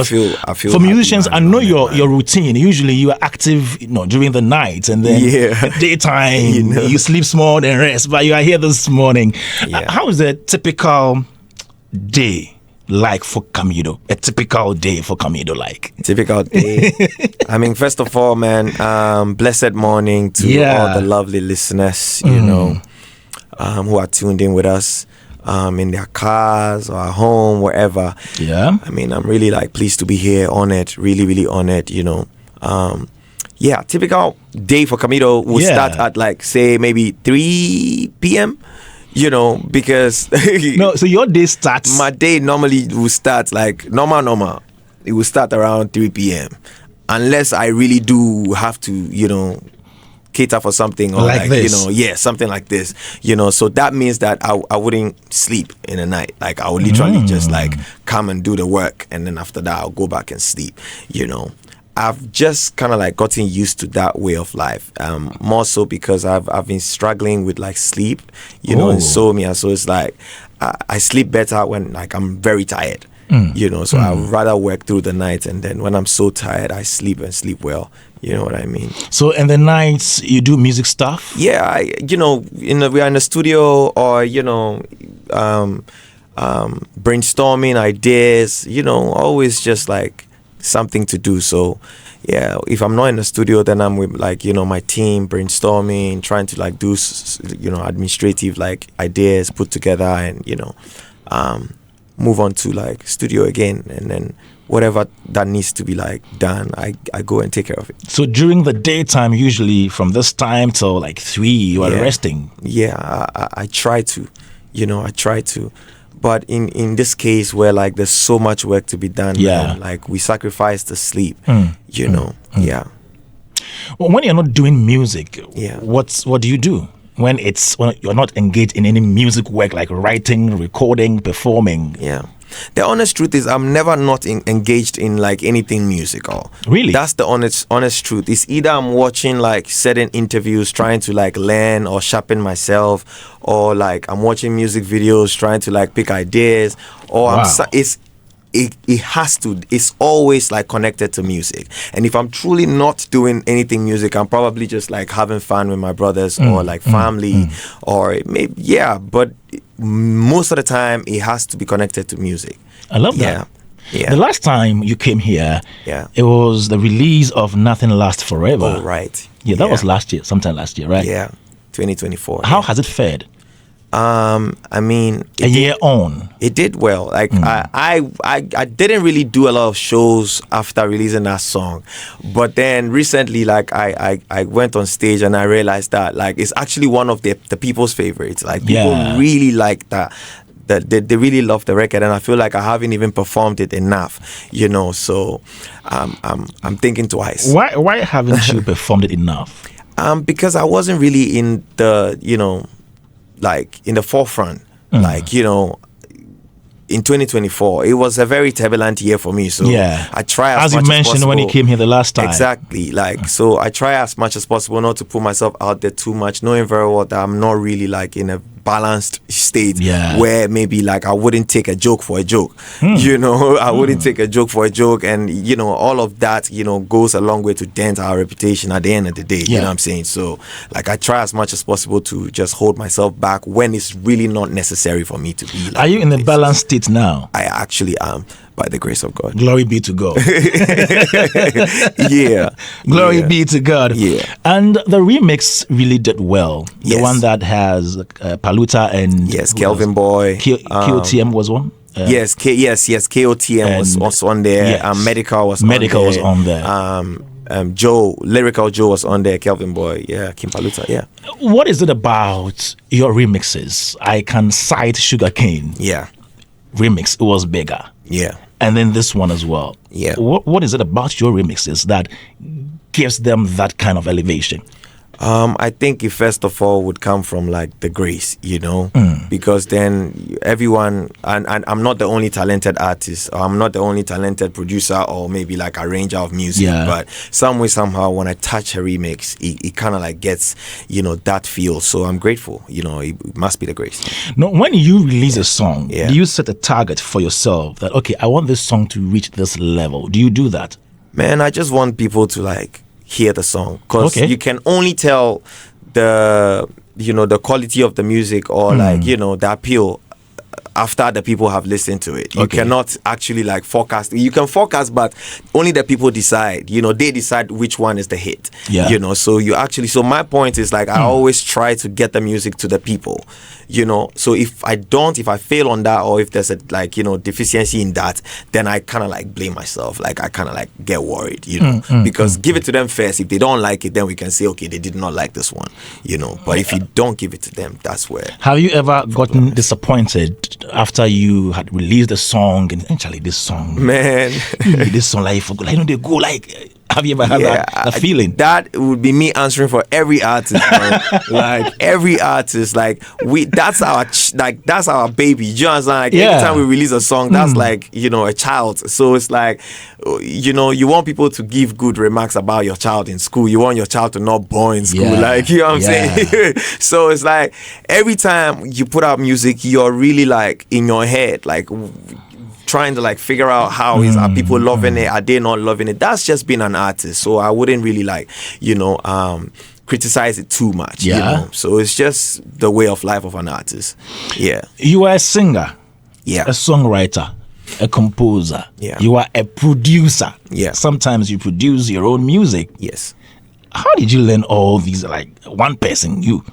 I feel For happy, musicians, man, I know man. your routine. Usually you are active, during the night, and then the daytime you sleep small and rest. But you are here this morning. How is a typical day like for Camidoh? A typical day for Camidoh, like? Typical day. I mean, first of all, man, blessed morning to all the lovely listeners, who are tuned in with us. In their cars or at home, wherever. Yeah. I mean, I'm really pleased to be here, honored, really, really honored, typical day for Camidoh will start at say maybe 3 p.m., because no, so your day starts. My day normally will start normal. It will start around 3 p.m. unless I really do have to, cater for something or something like this, so that means that I wouldn't sleep in the night. I would literally just come and do the work, and then after that I'll go back and sleep. I've just kind of gotten used to that way of life, more so because I've been struggling with sleep, insomnia. So it's I sleep better when I'm very tired. So I'd rather work through the night, and then when I'm so tired, I sleep and sleep well. You know what I mean? So in the nights, you do music stuff? Yeah, we are in the studio or, brainstorming ideas, always just something to do. So, yeah, if I'm not in the studio, then I'm with my team brainstorming, trying to do, administrative ideas put together and, move on to studio again, and then whatever that needs to be done, I go and take care of it. So during the daytime, usually from this time till 3, you are resting. Yeah, I try to, I try to. But in this case where there's so much work to be done, man, we sacrifice the sleep, yeah. Well, when you're not doing music, what do you do? When you're not engaged in any music work like writing, recording, performing? Yeah. The honest truth is I'm never not engaged in anything musical. Really? That's the honest truth. It's either I'm watching certain interviews trying to learn or sharpen myself, or I'm watching music videos trying to pick ideas, or it's always connected to music. And if I'm truly not doing anything music, I'm probably just having fun with my brothers or family or maybe but most of the time it has to be connected to music. I love that. Yeah. The last time you came here, it was the release of Nothing Lasts Forever. Oh, right. Yeah, that was sometime last year, right? Yeah, 2024. How has it fared? I mean, a year on, it did well. I didn't really do a lot of shows after releasing that song, but then recently, I went on stage and I realized that it's actually one of the people's favorites. People really like that. They really love the record, and I feel I haven't even performed it enough, So I'm thinking twice. Why haven't you performed it enough? Because I wasn't really in the in the forefront, in 2024, it was a very turbulent year for me. So I try as much you mentioned as possible. When you came here the last time. Exactly. So I try as much as possible not to put myself out there too much, knowing very well that I'm not really in a balanced state where maybe I wouldn't take a joke for a joke. I wouldn't take a joke for a joke, and all of that goes a long way to dent our reputation at the end of the day. You know what I'm saying? So I try as much as possible to just hold myself back when it's really not necessary for me to be. Are you in a balanced state now? I actually am, by the grace of God. Glory be to God. Glory be to God. Yeah. And the remix really did well. The one that has Paluta and Kelvin Boy. KOTM was one. Yes. KOTM was also on there. Medical was on there. Lyrical Joe was on there. Kelvin Boy, Kim Paluta, What is it about your remixes? I can cite Sugarcane. Remix, it was bigger. And then this one as well. Yeah. What is it about your remixes that gives them that kind of elevation? I think it first of all would come from like the grace, because then everyone, and I'm not the only talented artist, or I'm not the only talented producer, or maybe like arranger of music, but some way, somehow, when I touch a remix, it kind of like gets, that feel. So I'm grateful, it must be the grace. Now, when you release a song, do you set a target for yourself that, okay, I want this song to reach this level? Do you do that? Man, I just want people to like hear the song, because you can only tell the the quality of the music, or like the appeal after the people have listened to it. You cannot actually like forecast. You can forecast, but only the people decide. They decide which one is the hit. So you actually. So my point is like I always try to get the music to the people. So if I fail on that, or if there's a like deficiency in that, then I kind of like blame myself. Like I kind of like get worried. Because give it to them first. If they don't like it, then we can say okay, they did not like this one. But if you don't give it to them, that's where. Have you ever gotten disappointed after you had released a song and actually this song, man, this song like they go like. Have you ever had that feeling? That would be me answering for every artist, like every artist, like that's our baby. Do you understand? Like every time we release a song, that's like a child. So it's like you want people to give good remarks about your child in school. You want your child to not bore in school, like you know what I'm saying. So it's like every time you put out music, you're really like in your head, like trying to like figure out are people loving it, are they not loving it. That's just being an artist, so I wouldn't really like criticize it too much. So it's just the way of life of an artist. You are a singer, a songwriter, a composer, you are a producer. Sometimes you produce your own music. How did you learn all these, like one person, you?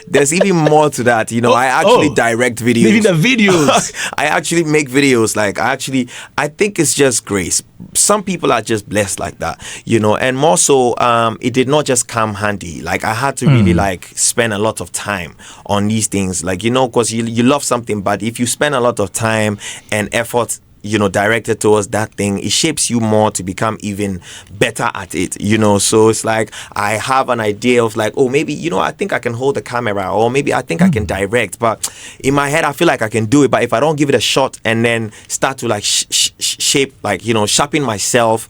There's even more to that. I actually direct videos. Even the videos. I actually make videos. Like I think it's just grace. Some people are just blessed like that, and more so, it did not just come handy. Like I had to really like spend a lot of time on these things. Like, because you love something, but if you spend a lot of time and effort directed towards that thing, it shapes you more to become even better at it, so it's like I have an idea of like, oh, maybe I think I can hold the camera, or maybe I think I can direct, but in my head I feel like I can do it, but if I don't give it a shot and then start to like shape, like sharpen myself,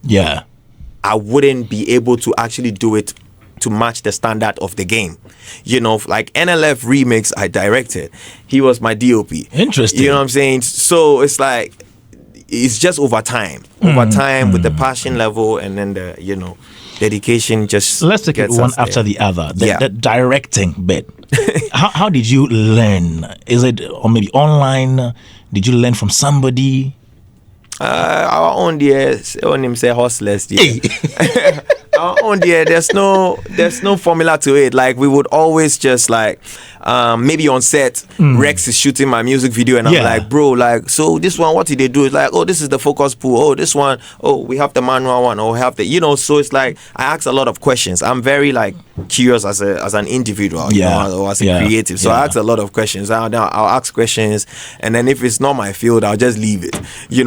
I wouldn't be able to actually do it to match the standard of the game. Like NLF remix I directed, he was my DOP. Interesting. You know what I'm saying? So it's like it's just over time with the passion level, and then the dedication. Just let's take it one after the other. The directing bit. How did you learn? Is it or maybe online? Did you learn from somebody? Our own name say hustlers. Our own there's no formula to it. Like we would always just like maybe on set, Rex is shooting my music video, and I'm like, bro, like, so this one, what did they do? It's like, oh, this is the focus pool. Oh, this one, oh, we have the manual one, or we have the, so it's like I ask a lot of questions. I'm very like curious as an individual, or as a creative. So I ask a lot of questions. I'll ask questions, and then if it's not my field, I'll just leave it.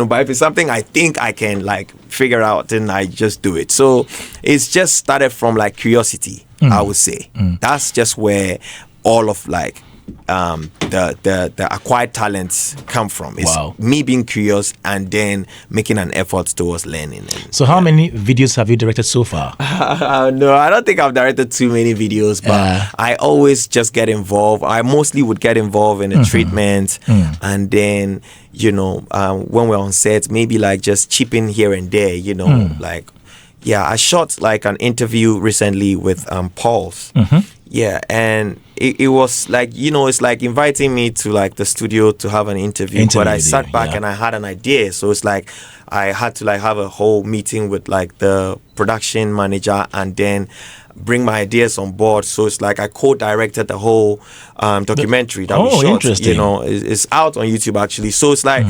But if it's something I think I can like figure out, then I just do it. So it's just started from like curiosity, I would say. That's just where all of like the acquired talents come from. It's me being curious and then making an effort towards learning. So how many videos have you directed so far? No, I don't think I've directed too many videos, but I always just get involved. I mostly would get involved in the treatment, and then when we're on set, maybe like just chip in here and there, like I shot like an interview recently with Paul's. And it was like, it's like inviting me to like the studio to have an interview, but I sat back and I had an idea. So it's like I had to like have a whole meeting with like the production manager and then bring my ideas on board. So it's like I co-directed the whole documentary that we shot. Interesting. It's out on YouTube actually. So it's like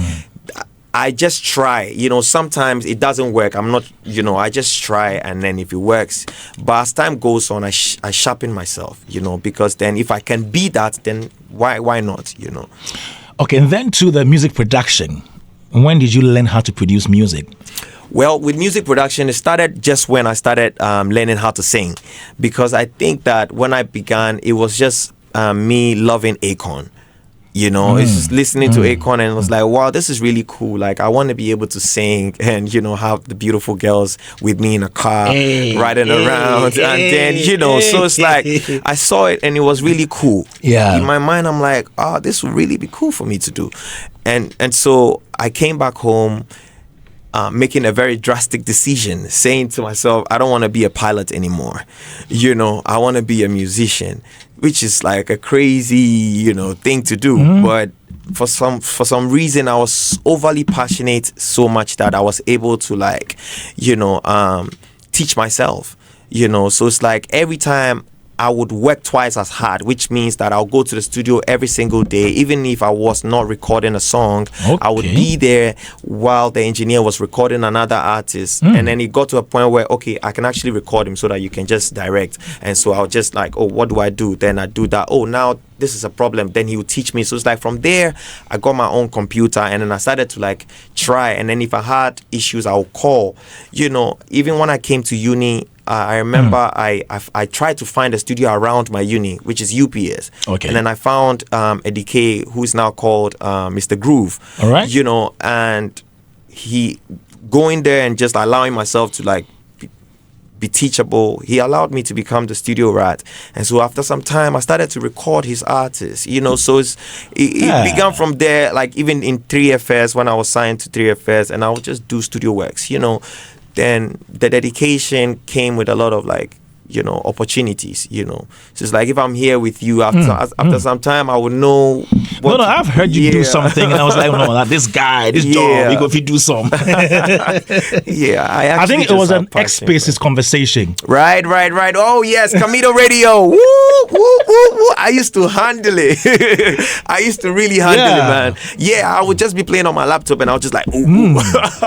I just try, sometimes it doesn't work. I'm not, I just try, and then if it works. But as time goes on, I sharpen myself, because then if I can be that, then why not, Okay, and then to the music production. When did you learn how to produce music? Well, with music production, it started just when I started learning how to sing, because I think that when I began, it was just me loving Akon. You know, it's just listening to Akon, and it was like, wow, this is really cool. Like, I want to be able to sing and, you know, have the beautiful girls with me in a car riding around. And then, you know, so it's like, I saw it and it was really cool. Yeah. In my mind, I'm like, oh, this would really be cool for me to do. And so I came back home, making a very drastic decision, saying to myself, I don't want to be a pilot anymore. You know, I want to be a musician, which is like a crazy, you know, thing to do. But for some reason, I was overly passionate so much that I was able to, like, you know, teach myself, you know. So it's like every time I would work twice as hard, which means that I'll go to the studio every single day. Even if I was not recording a song, I would be there while the engineer was recording another artist. And then it got to a point where, okay, I can actually record him so that you can just direct. And so I'll just like, oh, what do I do? Then I do that. Oh, now this is a problem. Then he would teach me. So it's like from there, I got my own computer, and then I started to like try. And then if I had issues, I would call. You know, even when I came to uni, I remember I tried to find a studio around my uni, which is UPS. Okay. And then I found a DK who's now called Mr. Groove. All right. You know, and he going there and just allowing myself to like be teachable. He allowed me to become the studio rat. And so after some time, I started to record his artists, you know. So it began from there, like even in 3FS, when I was signed to 3FS, and I would just do studio works, you know. Then the dedication came with a lot of like, you know, opportunities, you know. So it's like if I'm here with you after some time, I would know. No, I've heard you do something, and I was like, no, this guy, this job, you go if you do some. I think it was an X-Spaces conversation. Right. Oh yes, Camidoh Radio. Woo, woo, woo, woo. I used to handle it. I used to really handle it, man. Yeah, I would just be playing on my laptop, and I was just like, ooh.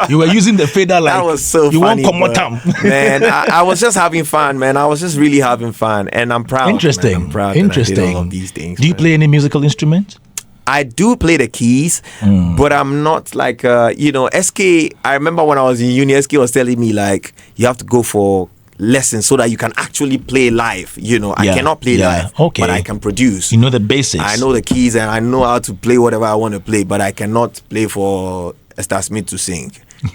You were using the fader like that was so you funny, won't come man. I was just having fun, man. I was just really having fun, and I'm proud. Interesting. Man. I'm proud. Interesting. That I did all of these things. Do you play any musical instruments? I do play the keys, but I'm not like you know, SK. I remember when I was in uni, SK was telling me like you have to go for lessons so that you can actually play live. You know, I cannot play live, but I can produce. You know the basics. I know the keys, and I know how to play whatever I want to play, but I cannot play for Star Smith to sing.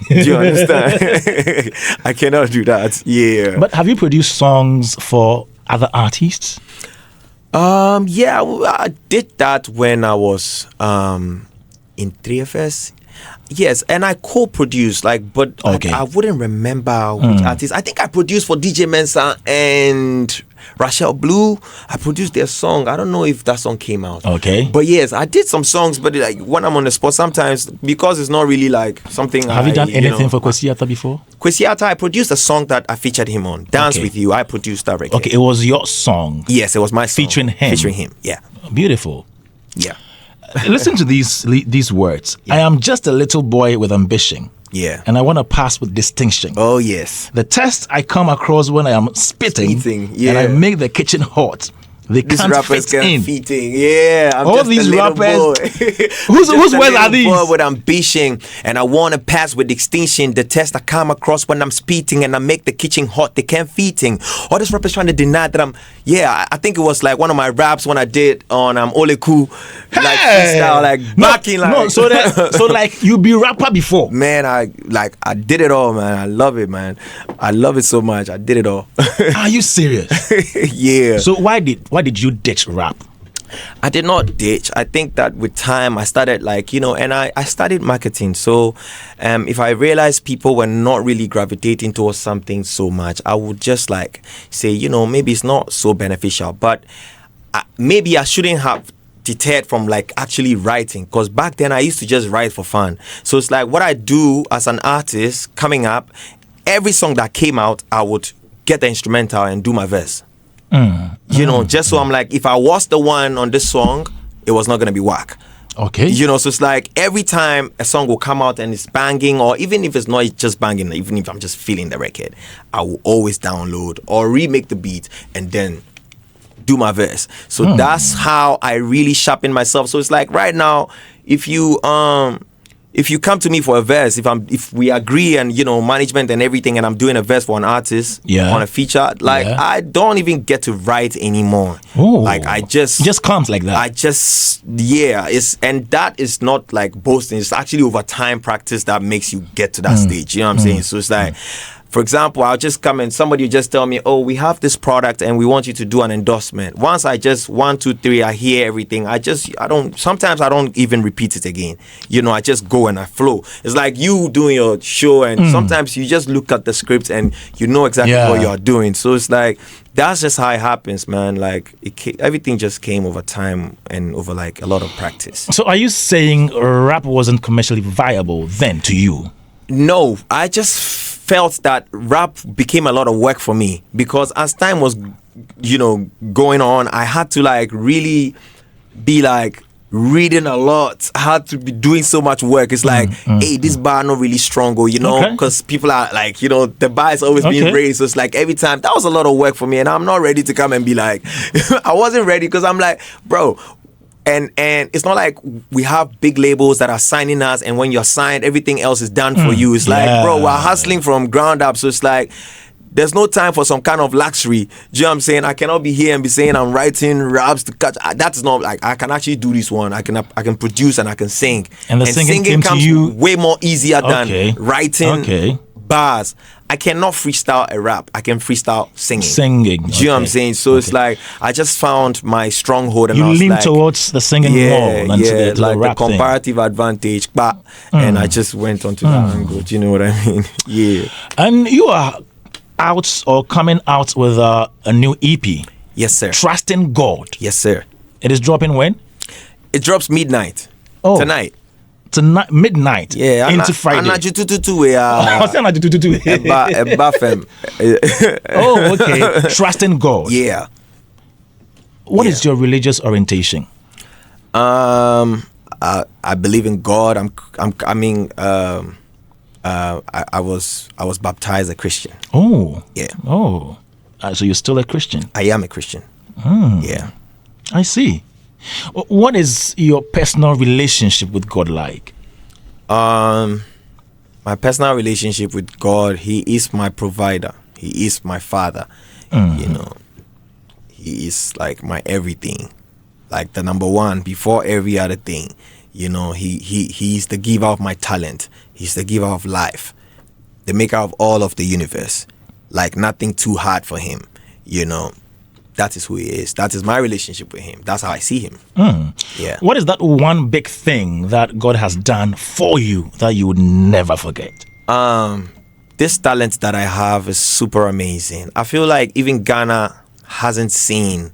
Do you understand? I cannot do that. Yeah. But have you produced songs for other artists? Yeah, I did that when I was in 3FS. Yes, and I co-produced, but I wouldn't remember which artist. I think I produced for DJ Mensa and Rachel Blue. I produced their song. I don't know if that song came out. Okay. But yes, I did some songs, but like when I'm on the spot, sometimes because it's not really like something. Have you done anything for Kwesiata before? Kwesiata, I produced a song that I featured him on. Dance With You. I produced that record. Okay, it was your song. Yes, it was my song. Featuring him. Yeah. Beautiful. Yeah. Listen to these words. Yeah. I am just a little boy with ambition. Yeah. And I want to pass with distinction. Oh, yes. The test I come across when I am spitting and I make the kitchen hot. These rappers can't fit in. Yeah, I'm all just these a little rappers. boy. Whose words are these? Boy with ambition, and I want to pass with distinction. The test I come across when I'm spitting, and I make the kitchen hot. They can't fit in. All these rappers trying to deny that I'm. Yeah, I think it was like one of my raps when I did on Oleku, like freestyle, like backing, like. No, so like you be rapper before. Man, I did it all, man. I love it, man. I love it so much. I did it all. Are you serious? Yeah. So why did you ditch rap? I did not ditch. I think that with time I started and I studied marketing. So if I realized people were not really gravitating towards something so much, I would just say, maybe it's not so beneficial. But maybe I shouldn't have deterred from actually writing, because back then I used to just write for fun. So it's like what I do as an artist coming up, every song that came out, I would get the instrumental and do my verse. Just so I'm like, if I was the one on this song, it was not going to be whack. Okay. So it's like every time a song will come out and it's banging, or even if it's not just banging, even if I'm just feeling the record, I will always download or remake the beat and then do my verse. So that's how I really sharpen myself. So it's like right now, if you if you come to me for a verse, if we agree and management and everything, and I'm doing a verse for an artist on a feature, like I don't even get to write anymore. Ooh. Like it just comes like that. And that is not like boasting. It's actually over time practice that makes you get to that stage. You know what I'm saying? So it's like, for example, I'll just come and somebody will just tell me, oh, we have this product and we want you to do an endorsement. Once I just 1, 2, 3, I hear everything. Sometimes I don't even repeat it again. I just go and I flow. It's like you doing your show, and sometimes you just look at the script and you know exactly what you're doing. So it's like, that's just how it happens, man. Like everything just came over time and over like a lot of practice. So are you saying rap wasn't commercially viable then to you? No, I just felt that rap became a lot of work for me, because as time was going on, I had to like really be like reading a lot. I had to be doing so much work. It's like, hey, this bar not really strong, or because people are like, the bar is always being raised. So it's like every time that was a lot of work for me, and I'm not ready to come and be like, I wasn't ready, because I'm like, bro. And it's not like we have big labels that are signing us, and when you're signed, everything else is done for you. It's like, bro, we're hustling from ground up. So it's like, there's no time for some kind of luxury. Do you know what I'm saying? I cannot be here and be saying I'm writing raps to catch. That's not like, I can actually do this one. I can produce and I can sing. And the singing comes to you way more easier than writing bars. I cannot freestyle a rap. I can freestyle singing. Do you know what I'm saying? So it's like, I just found my stronghold, and you I was lean like, towards the singing more than to like the rap the comparative advantage. And I just went onto that angle. Do you know what I mean? Yeah. And you are out or coming out with a new EP. Yes, sir. Trusting God. Yes, sir. It is dropping when? It drops midnight. Tonight. Tonight, midnight. Yeah, into Friday. Oh, okay. Trusting God. Yeah. What is your religious orientation? I believe in God. I was baptized a Christian. Oh. Yeah. Oh. So you're still a Christian? I am a Christian. Yeah. I see. What is your personal relationship with God like? My personal relationship with God, He is my provider. He is my father. He is like my everything, like the number one before every other thing. He is the giver of my talent. He's the giver of life, the maker of all of the universe. Like nothing too hard for Him. That is who He is. That is my relationship with Him. That's how I see Him. Yeah. What is that one big thing that God has done for you that you would never forget? This talent that I have is super amazing. I feel like even Ghana hasn't seen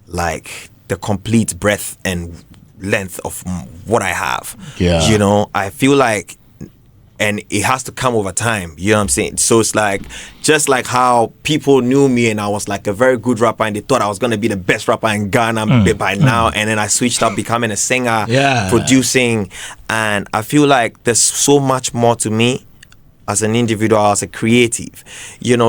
like the complete breadth and length of what I have. Yeah. I feel like, and it has to come over time. You know what I'm saying? So it's like, just like how people knew me and I was like a very good rapper and they thought I was going to be the best rapper in Ghana by now. And then I switched up becoming a singer, producing. And I feel like there's so much more to me as an individual, as a creative.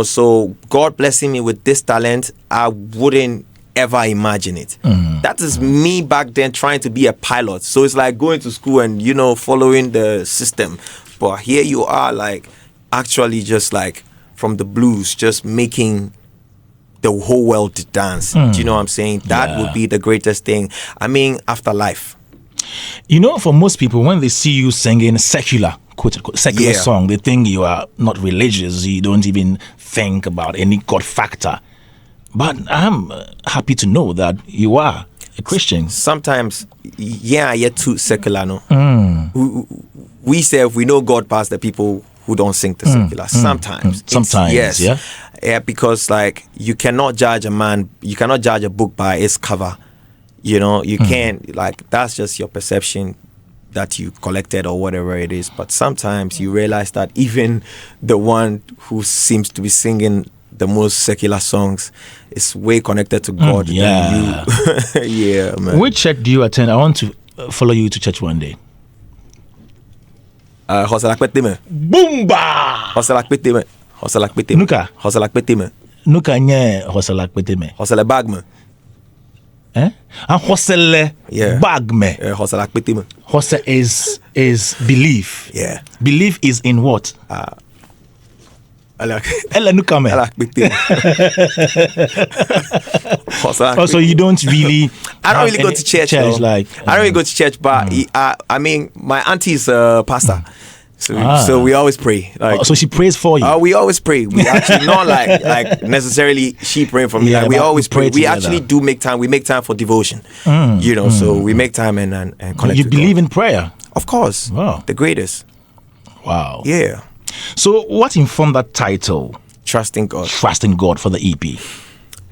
So God blessing me with this talent, I wouldn't ever imagine it. That is me back then trying to be a pilot. So it's like going to school and, following the system. But here you are, like, actually just like from the blues, just making the whole world dance. Do you know what I'm saying? That would be the greatest thing. After life. For most people, when they see you singing secular, quote-unquote, secular song, they think you are not religious. You don't even think about any God factor. But I'm happy to know that you are a Christian. Sometimes, you're too secular, no? We say we know God past the people who don't sing the secular. Sometimes. Sometimes, Yeah, because like you cannot judge a man, you cannot judge a book by its cover. You can't, like, that's just your perception that you collected or whatever it is. But sometimes you realize that even the one who seems to be singing the most secular songs is way connected to God than you. Yeah, man. Which church do you attend? I want to follow you to church one day. Boomba! Nuka nye hosalak peteme. Hosala bagme. And hosele bag me. Hosele akpete me. Hosele is belief. Yeah. Belief is in what? Ella nu come. Also, you don't really. I don't really go to church. I don't really go to church, but I mean, my auntie is a pastor. So we always pray. Like, so she prays for you. We always pray. We actually not like necessarily she praying for me. Like, we always pray. We actually do make time. We make time for devotion. So we make time and connect. You believe in prayer? Of course. Wow. The greatest. Wow. Yeah. So what informed that title? Trusting God. Trusting God for the EP.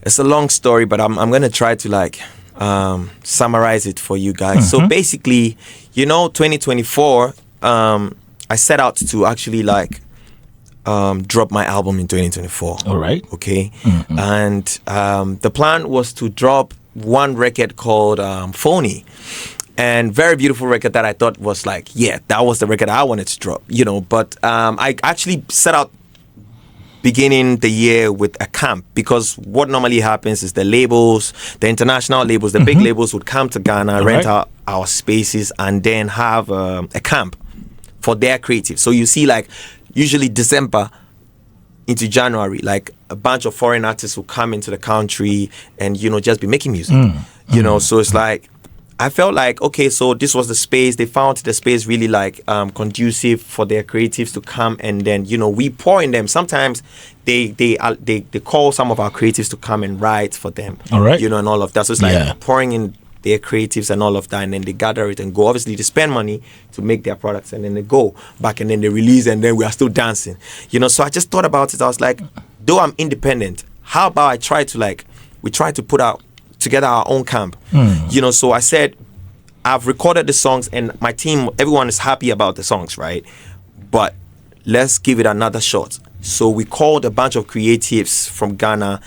It's a long story, but I'm gonna try to summarize it for you guys. So basically, 2024. I set out to actually drop my album in 2024. All right. Okay. And the plan was to drop one record called Phony. And very beautiful record that I thought was that was the record I wanted to drop, But I actually set out beginning the year with a camp, because what normally happens is the labels, the international labels, the big labels would come to Ghana, rent out our spaces, and then have a camp for their creative. So you see, usually December into January, a bunch of foreign artists will come into the country and just be making music. So it's I felt okay, so this was the space. They found the space really conducive for their creatives to come, and then we pour in them. Sometimes they call some of our creatives to come and write for them. All right. And all of that. So it's pouring in their creatives and all of that, and then they gather it and go. Obviously, they spend money to make their products, and then they go back and then they release, and then we are still dancing. So I just thought about it. I was like, though I'm independent, how about I try to we try to put out together our own camp. So I said, I've recorded the songs and my team, everyone is happy about the songs, right? But let's give it another shot. So we called a bunch of creatives from Ghana,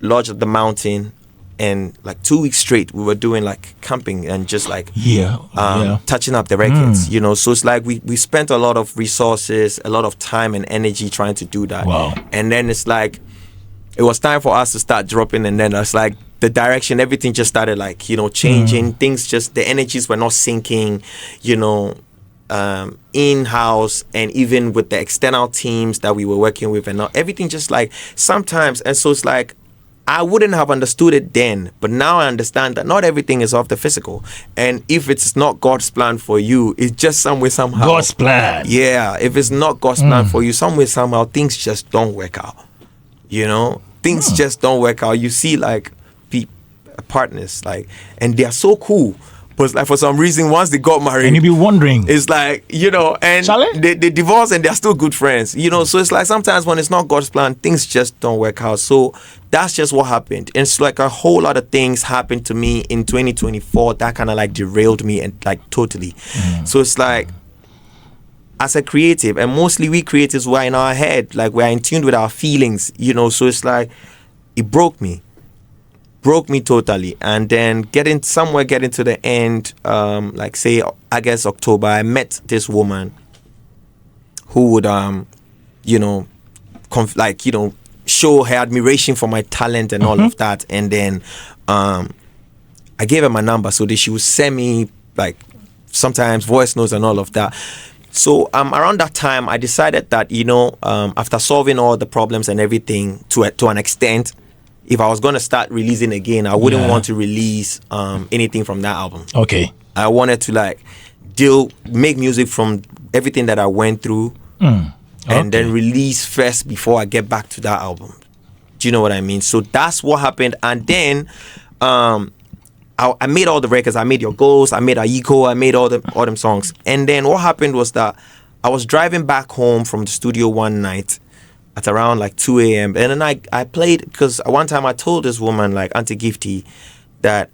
lodged at the mountain, and 2 weeks straight we were doing camping and just touching up the records. So it's we spent a lot of resources, a lot of time and energy trying to do that. Wow. And then it's it was time for us to start dropping, and then it's the direction, everything just started changing. Things just, the energies were not syncing, in-house and even with the external teams that we were working with, and everything just sometimes. And so it's I wouldn't have understood it then, but now I understand that not everything is off the physical. And if it's not God's plan for you, it's just some way, somehow. God's plan. Yeah. If it's not God's plan for you, some way, somehow, things just don't work out. Things just don't work out. You see partners and they are so cool, but for some reason once they got married, and you be wondering, it's and they divorce and they're still good friends, so it's sometimes when it's not God's plan, things just don't work out. So that's just what happened. And it's a whole lot of things happened to me in 2024 that kind of derailed me and totally. So it's as a creative, and mostly we creatives were in our head, we're in tune with our feelings, so it's it broke me totally. And then getting to the end, say I guess October, I met this woman who would show her admiration for my talent and all of that. And then I gave her my number so that she would send me sometimes voice notes and all of that. So around that time, I decided that after solving all the problems and everything to an extent, if I was going to start releasing again, I wouldn't want to release anything from that album. Okay. I wanted to make music from everything that I went through and then release first before I get back to that album. Do you know what I mean? So that's what happened. And then I made all the records. I made Your Goals. I made Aiko. I made all them songs. And then what happened was that I was driving back home from the studio one night at around 2 a.m. And then I played, because one time I told this woman, Auntie Gifty, that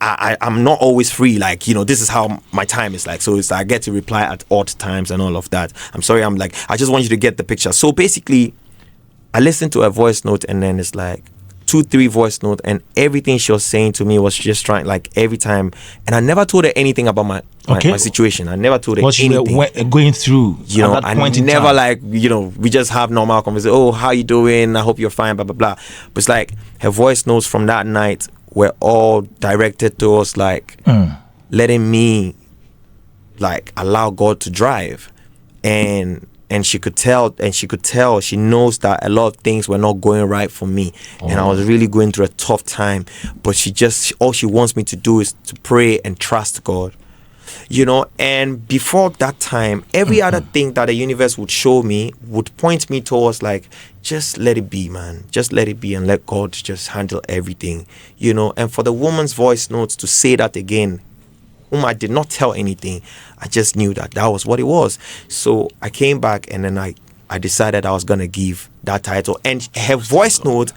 I'm not always free. This is how my time is So I get to reply at odd times and all of that. I'm sorry. I'm I just want you to get the picture. So basically, I listened to a voice note, and then it's 2-3 voice note, and everything she was saying to me was just trying, like, every time. And I never told her anything about my situation. I never told her anything. What you were going through, you know, I never, like, you know, we just have normal conversation. Oh, how you doing? I hope you're fine, blah, blah, blah. But it's like her voice notes from that night were all directed towards, like, letting me, like, allow God to drive. And she could tell, she knows that a lot of things were not going right for me. And I was really going through a tough time. But all she wants me to do is to pray and trust God. You know, and before that time, every other thing that the universe would show me would point me towards, like, just let it be, man. Just let it be and let God just handle everything. You know, and for the woman's voice notes to say that again, whom I did not tell anything, I just knew that was what it was. So I came back, and then I decided I was going to give that title. And her voice note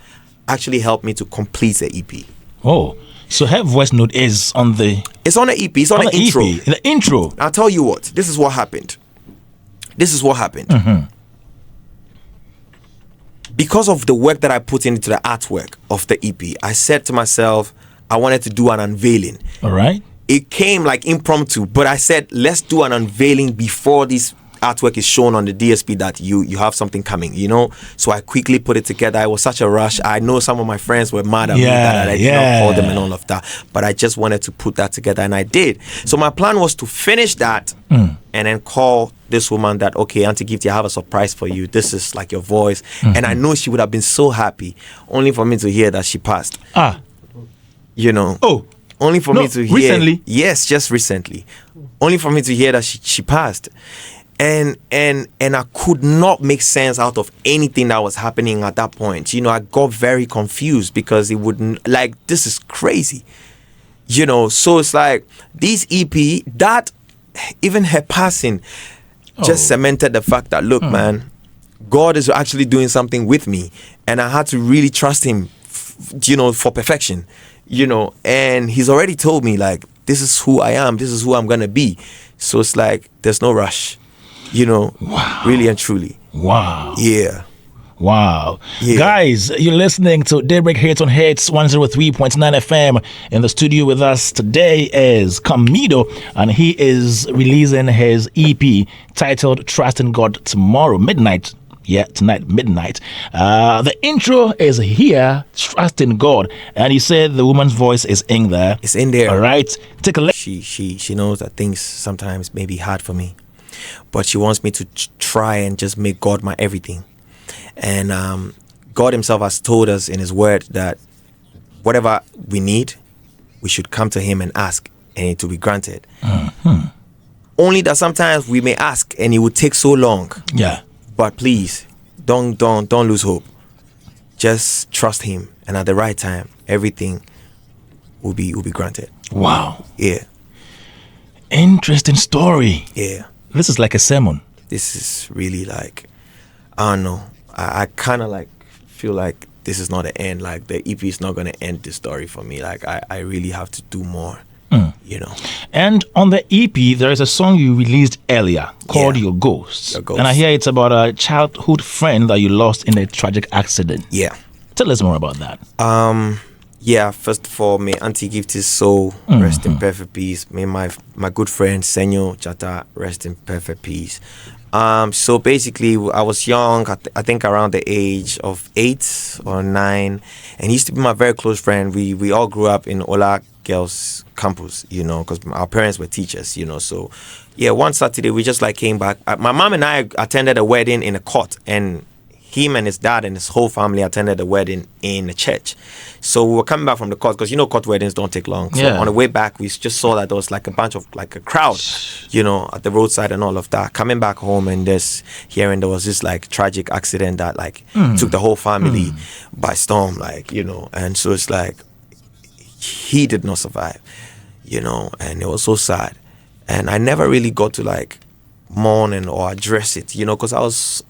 actually helped me to complete the EP. Oh, so her voice note is on the... It's on the EP. It's on the intro. EP, the intro. I'll tell you what. This is what happened. Because of the work that I put into the artwork of the EP, I said to myself, I wanted to do an unveiling. All right. It came like impromptu, but I said, let's do an unveiling before this artwork is shown on the DSP that you have something coming, you know. So I quickly put it together. It was such a rush. I know some of my friends were mad at me that I did not call them and all of that, but I just wanted to put that together, and I did. So my plan was to finish that and then call this woman that, okay, Auntie Gifty, I have a surprise for you. This is like your voice. And I know she would have been so happy, only for me to hear that she passed. You know. Only for me to hear. Recently? Yes, just recently. Only for me to hear that she passed. And I could not make sense out of anything that was happening at that point. You know, I got very confused because it wouldn't, like, this is crazy. You know, so it's like this EP, that even her passing just cemented the fact that, look, man, God is actually doing something with me. And I had to really trust him, you know, for perfection. You know, and he's already told me, like, this is who I am, this is who I'm gonna be. So it's like there's no rush, you know. Wow. Really and truly. Wow. Yeah. Wow. Yeah. Guys, you're listening to Daybreak Hitz on Hitz 103.9 FM. In the studio with us today is Camidoh, and he is releasing his EP titled Trust in God Tomorrow, midnight. Yeah, tonight, midnight. The intro is here, Trust in God. And you said the woman's voice is in there. It's in there. All right. Take a listen. She knows that things sometimes may be hard for me. But she wants me to try and just make God my everything. And God himself has told us in his word that whatever we need, we should come to him and ask, and it will be granted. Only that sometimes we may ask and it will take so long. Yeah. But please, don't lose hope. Just trust him, and at the right time, everything will be granted. Wow. Yeah. Interesting story. Yeah. This is like a sermon. This is really like, I don't know. I kind of like feel like this is not the end. Like the EP is not going to end the story for me. Like I really have to do more. You know. And on the EP, there is a song you released earlier called Your Ghost. Your Ghost. And I hear it's about a childhood friend that you lost in a tragic accident. Yeah. Tell us more about that. Yeah, first of all, may Auntie Gifty's soul rest in perfect peace. May my good friend Senyo Chata rest in perfect peace. So basically, I was young, I think around the age of 8 or 9, and he used to be my very close friend. We all grew up in Ola Girls Campus, you know, because our parents were teachers, you know. So, yeah, one Saturday we just like came back. My mom and I attended a wedding in a court, and him and his dad and his whole family attended a wedding in a church. So we were coming back from the court, because you know court weddings don't take long. So on the way back, we just saw that there was like a bunch of, like a crowd, you know, at the roadside and all of that. Coming back home and just hearing there was this like tragic accident that like took the whole family by storm, like, you know. And so it's like he did not survive, you know, and it was so sad. And I never really got to like mourn and or address it, you know, because I was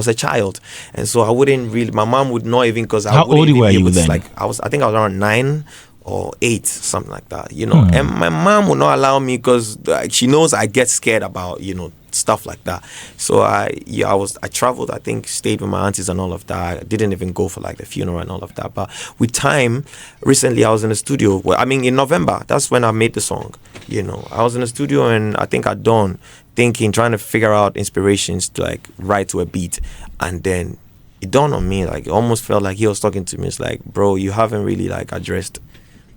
a child, and so I wouldn't really. My mom would not even, because I How wouldn't old were be you able to, then? like I think I was around 9 or 8, something like that, you know. And my mom would not allow me, because she knows I get scared about, you know, stuff like that. So I traveled, I think stayed with my aunties and all of that. I didn't even go for like the funeral and all of that. But with time, recently I was in the studio. In November, that's when I made the song. I was in the studio and I think at dawn, trying to figure out inspirations to like write to a beat. And then it dawned on me, like it almost felt like he was talking to me. It's like, bro, you haven't really like addressed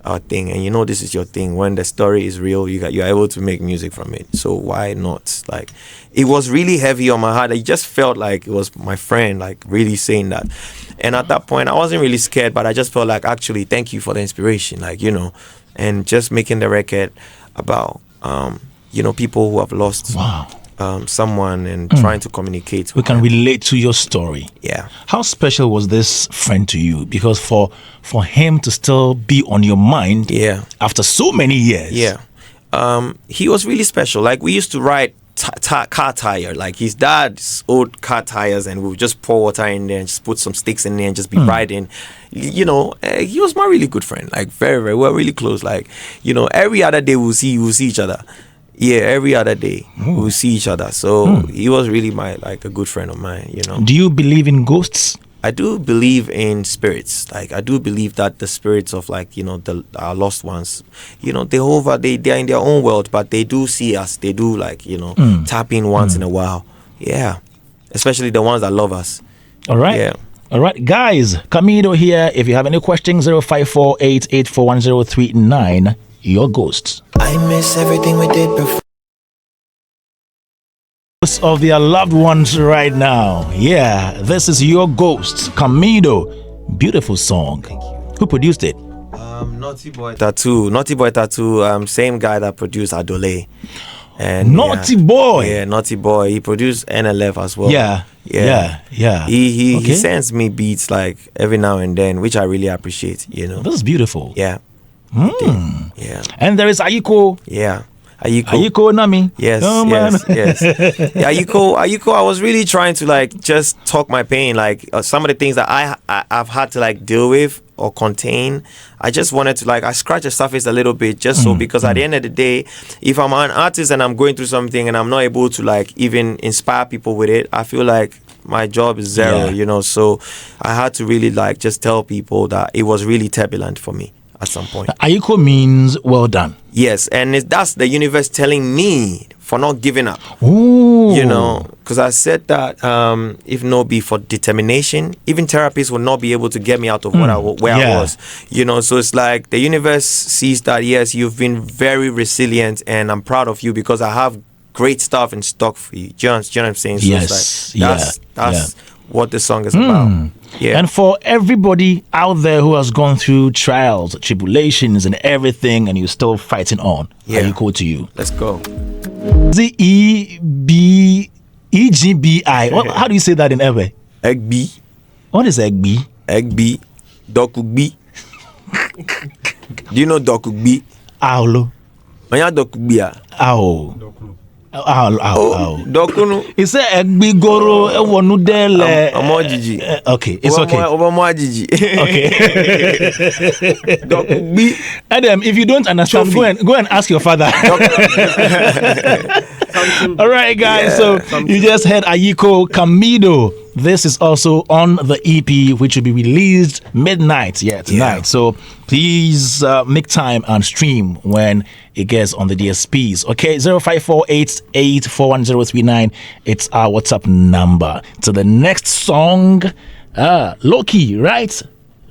our thing, and this is your thing. When the story is real, you're able to make music from it. So why not? Like, it was really heavy on my heart. I just felt like it was my friend, like really saying that. And at that point, I wasn't really scared, but I just felt like, actually, thank you for the inspiration, like, and just making the record about, people who have lost. Wow. Someone and trying to communicate. We can relate to your story. Yeah. How special was this friend to you? Because for him to still be on your mind, after so many years. Yeah. He was really special. Like, we used to ride car tire, like his dad's old car tires, and we would just pour water in there and just put some sticks in there and just be riding. He was my really good friend. Like, very, very, we're really close. Like, every other day we'll see each other. Yeah, every other day we'll see each other. So he was really a good friend of mine, Do you believe in ghosts? I do believe in spirits. Like, I do believe that the spirits of our lost ones, they are in their own world, but they do see us. They do tap in once in a while. Yeah. Especially the ones that love us. All right. Yeah. All right, guys. Camidoh here. If you have any questions, 0548841039. Your ghosts. I miss everything we did before. Of their loved ones right now. Yeah, this is Your Ghosts, Camidoh. Beautiful song. Who produced it? Naughty Boy Tattoo. Same guy that produced Adole. And Naughty Boy. Yeah, Naughty Boy. He produced NLF as well. Yeah. He sends me beats like every now and then, which I really appreciate. This is beautiful. Yeah. Yeah. And there is Ayiko. Yeah. Ayiko Nami. Yes. Yeah, Ayiko, I was really trying to just talk my pain, some of the things that I've had to deal with or contain. I just wanted to I scratch the surface a little bit because at the end of the day, if I'm an artist and I'm going through something and I'm not able to even inspire people with it, I feel like my job is zero, so I had to really just tell people that it was really turbulent for me at some point. Ayiko means well done. Yes, and that's the universe telling me for not giving up. Ooh. Because I said that if not be for determination, even therapists will not be able to get me out of where I was. So it's like the universe sees that, yes, you've been very resilient and I'm proud of you because I have great stuff in stock for you. Do you know what I'm saying? So yes. That's what the song is about. Yeah. And for everybody out there who has gone through trials, tribulations, and everything, and you're still fighting on, Ayiko to you. Let's go. EGBI. How do you say that in Ewe? Egbi. What is Egbi? Egbi. Dokugbi. Do you know Dokugbi? Aulo. Manya Dokugbi. Ow. Dokunu. He said Egbigoro Ewonudele. Amojiji. Okay, it's okay. Obamojiji. Okay. Dokugbi. Adam, if you don't understand, go and ask your father. All right, guys. So you just heard Ayiko Camidoh. This is also on the EP, which will be released midnight tonight. Yeah. So please make time and stream when it gets on the DSPs. Okay, 0548841039. It's our WhatsApp number. To the next song, Low Key, right?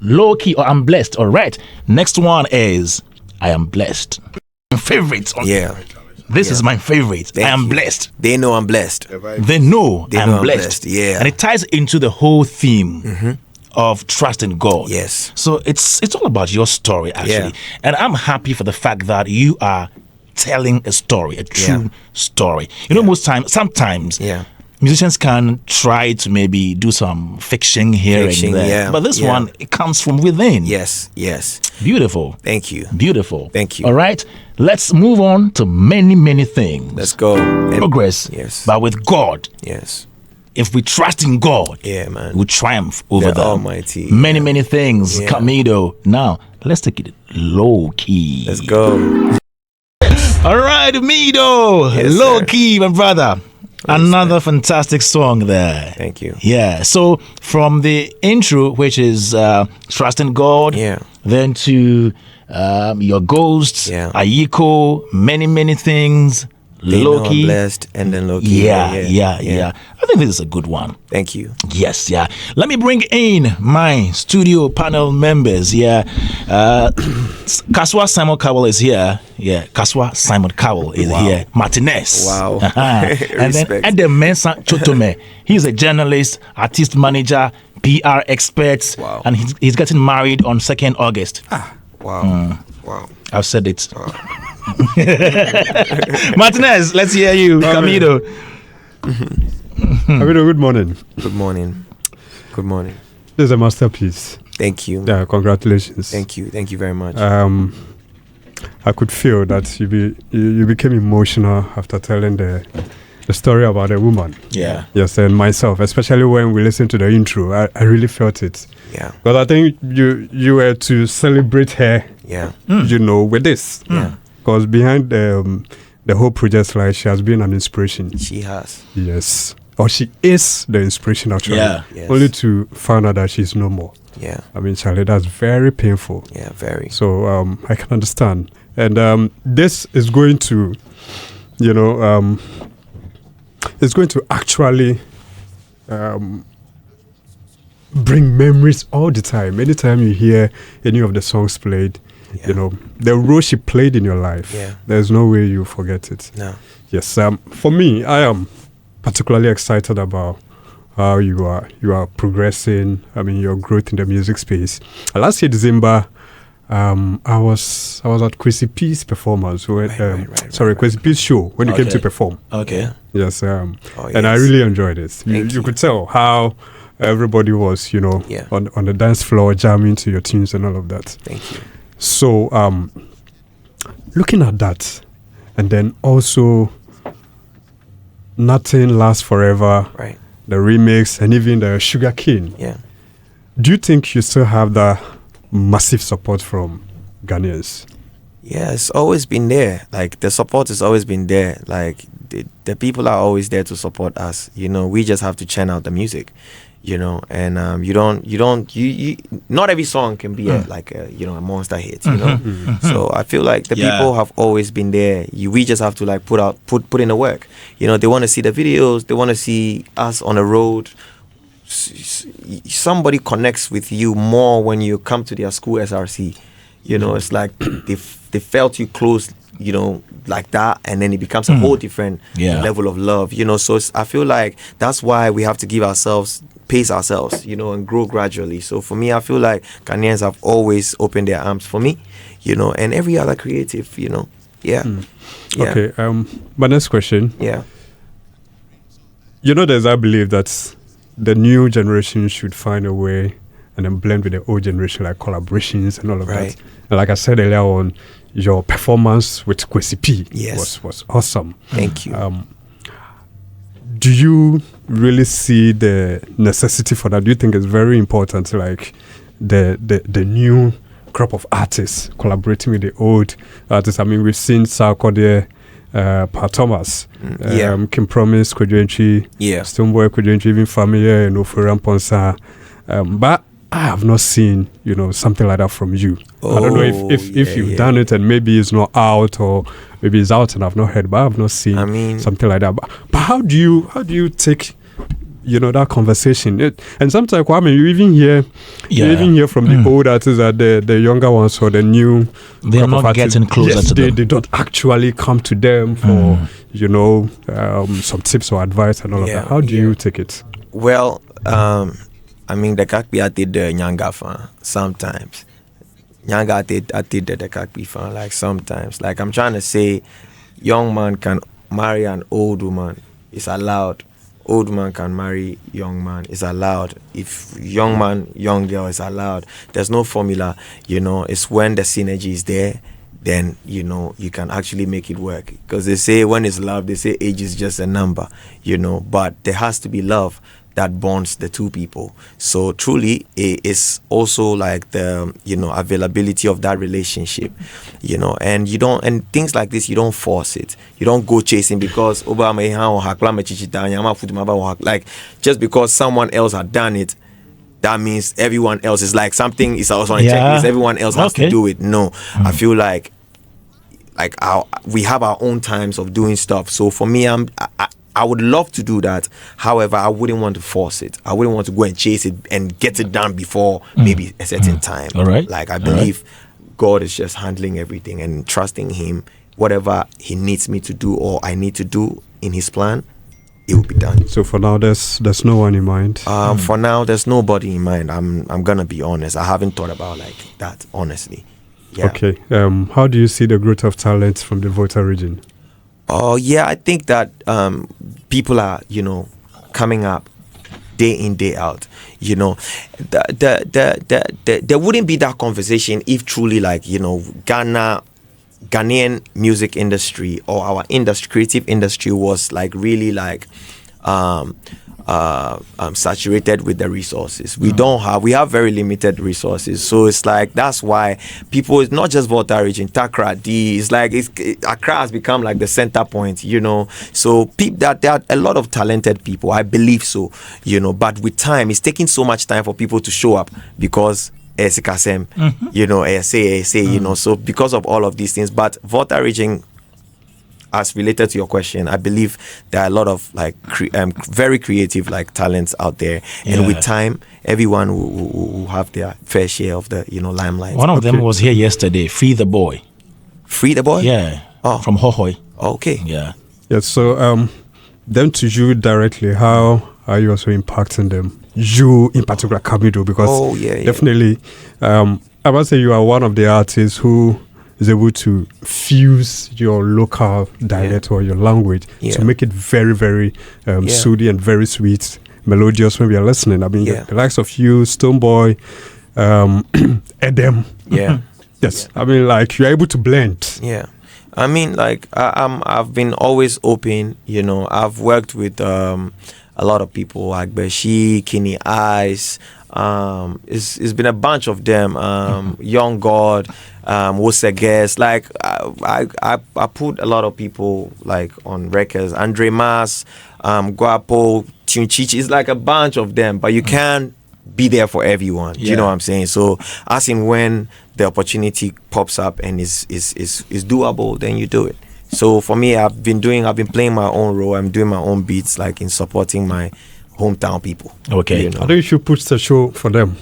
Low Key or I'm Blessed. All right. Next one is I Am Blessed. Favorite. Yeah. This is my favorite. I am blessed. They know I'm blessed. They know I'm blessed. Yeah. And it ties into the whole theme of trust in God. Yes. So it's all about your story, actually. Yeah. And I'm happy for the fact that you are telling a story, a true story. Sometimes musicians can try to maybe do some fiction here and there. Yeah. But this one, it comes from within. Yes. Beautiful. Thank you. Beautiful. Thank you. All right. Let's move on to many, many things. Let's go. Progress. Yes. But with God. Yes. If we trust in God, man, we triumph over the them. Almighty. Many, many things. Camidoh. Now, let's take it low key. Let's go. All right, Camidoh. Yes, low key, my brother. Another fantastic song there. Thank you. Yeah. So from the intro, which is Trust in God, then to Your Ghosts, Ayiko, many things. Loki, blessed, and then Loki. Yeah. I think this is a good one. Thank you. Yes, yeah. Let me bring in my studio panel members. Yeah, Kaswa Simon Cowell is here. Yeah, Kaswa Simon Cowell is here. Martinez. Wow. And then Edem Mensah Chotome. He's a journalist, artist manager, PR expert, and he's getting married on 2nd August. Wow. I've said it. Martinez, let's hear you. Camidoh. Camidoh, good morning. Good morning. This is a masterpiece. Thank you. Yeah, congratulations. Thank you very much. I could feel that you became emotional after telling the story about a woman. Yeah. Yes, and myself, especially when we listened to the intro, I really felt it. Yeah. But I think you were to celebrate her. Yeah. With this. Yeah. Because behind the whole project, like, she has been an inspiration. She has. Yes. Or she is the inspiration, actually. Yeah. Yes. Only to find out that she's no more. Yeah. I mean, Charlie, that's very painful. Yeah, very. So I can understand. And this is going to, it's going to actually bring memories all the time. Anytime you hear any of the songs played, the role she played in your life, there's no way you forget it. No. Yes. For me, I am particularly excited about how you are progressing. I mean, your growth in the music space. Last year, December, I was at Kwesi P's performance. Kwesi P's show when you came to perform. Okay. Yes. And I really enjoyed it. You could tell how everybody was, on the dance floor jamming to your tunes and all of that. Thank you. So, looking at that, and then also Nothing Lasts Forever, right? The remix, and even the Sugar Cane. Yeah. Do you think you still have that massive support from Ghanaians? Yeah, it's always been there. Like, the support has always been there. Like, the people are always there to support us. We just have to churn out the music. And not every song can be a monster hit, So I feel like the people have always been there. We just have to like put in the work. They want to see the videos, they want to see us on the road. Somebody connects with you more when you come to their school SRC. It's like they felt you close, like that, and then it becomes a whole different level of love, So I feel like that's why we have to pace ourselves, and grow gradually. So for me, I feel like Ghanaians have always opened their arms for me, and every other creative, Yeah. Okay. My next question. Yeah. There's I believe that the new generation should find a way and then blend with the old generation, like collaborations and all of that. And like I said earlier on, your performance with Kwesi P was awesome. Thank you. Do you really see the necessity for that? Do you think it's very important, like the new crop of artists collaborating with the old artists? I mean, we've seen Sarkodie, Pa Thomas, Kim Promise, Kwadwentry, Stoneboy Kwadwentry, even Familia and Ofura Mponsa. But I have not seen, something like that from you. I don't know if you've done it and maybe it's not out, or maybe it's out and I've not heard, but I have not seen something like that. But how do you take, that conversation? And sometimes, Kwame, you even hear from the old artists that the younger ones or the new, they're not getting closer to them. They don't actually come to them for some tips or advice and all of that. How do you take it? Well, I mean, the Kakbi did the Nyanga fan sometimes. Nyanga did the Kakbi fan, like sometimes. Like, I'm trying to say, young man can marry an old woman. It's allowed. Old man can marry young man. It's allowed. If young man, young girl, is allowed. There's no formula. It's when the synergy is there, then you can actually make it work. Because they say when it's love, they say age is just a number. But there has to be love that bonds the two people. So truly, it's also like the availability of that relationship, and you don't, and things like this, you don't force it. You don't go chasing because like just because someone else had done it, that means everyone else is like something is also on a checklist. Everyone else has to do it. No, I feel like we have our own times of doing stuff. So for me, I would love to do that. However, I wouldn't want to force it. I wouldn't want to go and chase it and get it done before maybe a certain time. All right. Like I believe God is just handling everything and trusting Him. Whatever He needs me to do or I need to do in His plan, it will be done. So for now, there's no one in mind. For now, there's nobody in mind. I'm gonna be honest. I haven't thought about like that honestly. Yeah. Okay. How do you see the growth of talent from the Volta region? Oh yeah, I think that people are coming up day in day out. There wouldn't be that conversation if truly like Ghanaian music industry or our industry, creative industry, was like really like saturated with the resources. We have very limited resources. So it's like that's why people, it's not just Volta region, Takra, it's like Accra has become like the center point, So that there are a lot of talented people, I believe so, but with time, it's taking so much time for people to show up because so because of all of these things. But Volta region, as related to your question, I believe there are a lot of like very creative like talents out there, and with time, everyone will have their fair share of the limelight. One of them was here yesterday. Free the Boy. Free the Boy? Yeah. Oh, from Hohoi. Okay. Yeah. Yeah. So then to you directly, how are you also impacting them? You in particular, Camidoh, because definitely, I must say you are one of the artists who is able to fuse your local dialect or your language to make it very, very soothing and very sweet, melodious when we are listening. I mean, the likes of you, Stoneboy, Edem. Yeah. Yes. I mean, like, you're able to blend. Yeah. I mean, like, I've been always open, I've worked with a lot of people like Beshi, Kenny Ice. It's been a bunch of them. Young God, was a guest. Like I put a lot of people like on records. Andre Mas, Guapo, Tunchichi. It's like a bunch of them, but you can't be there for everyone. You know what I'm saying? So as in when the opportunity pops up and is doable, then you do it. So for me, I've been playing my own role. I'm doing my own beats, like in supporting my hometown people. Okay. I think you should put the show for them.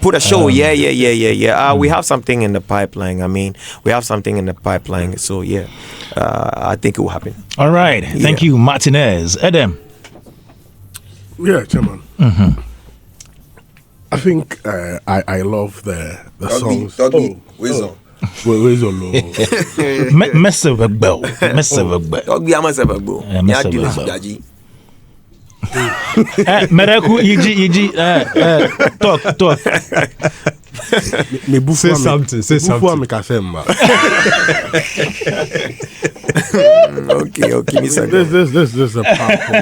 Put a show, yeah. We have something in the pipeline. I mean, we have something in the pipeline. So yeah, I think it will happen. All right. Thank you, Martinez. Edem. Yeah, Chairman. Mm-hmm. I think I love the songs. Doggy, Wisdom. Mereku Iji talk. Say something. Okay. This is a powerful.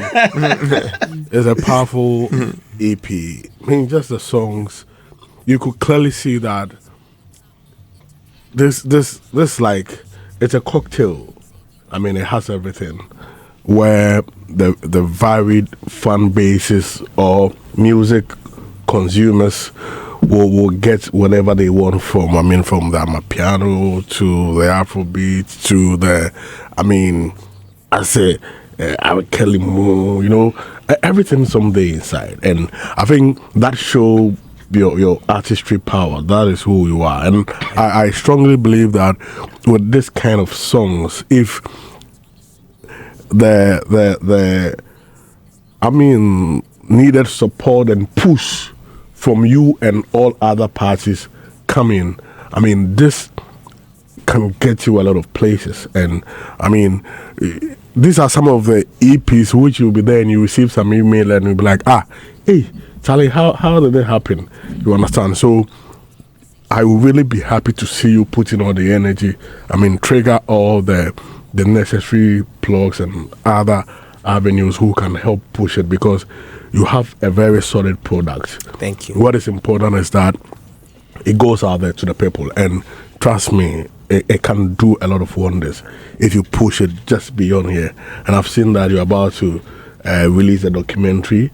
It's a powerful EP. I mean, just the songs, you could clearly see that. This like it's a cocktail. I mean, it has everything. Where the varied fan bases or music consumers will get whatever they want from. I mean, from the Amapiano to the Afrobeats to the, I would Kelly Moon, everything someday inside. And I think that show your artistry power. That is who you are. And I strongly believe that with this kind of songs, if the needed support and push from you and all other parties come in, this can get you a lot of places. And these are some of the EPs which you'll be there and you receive some email and you'll be like, hey Charlie, how did that happen? You understand? So I will really be happy to see you put in all the energy. Trigger all the necessary plugs and other avenues who can help push it, because you have a very solid product. Thank you. What is important is that it goes out there to the people, and trust me, it can do a lot of wonders if you push it just beyond here. And I've seen that you're about to release a documentary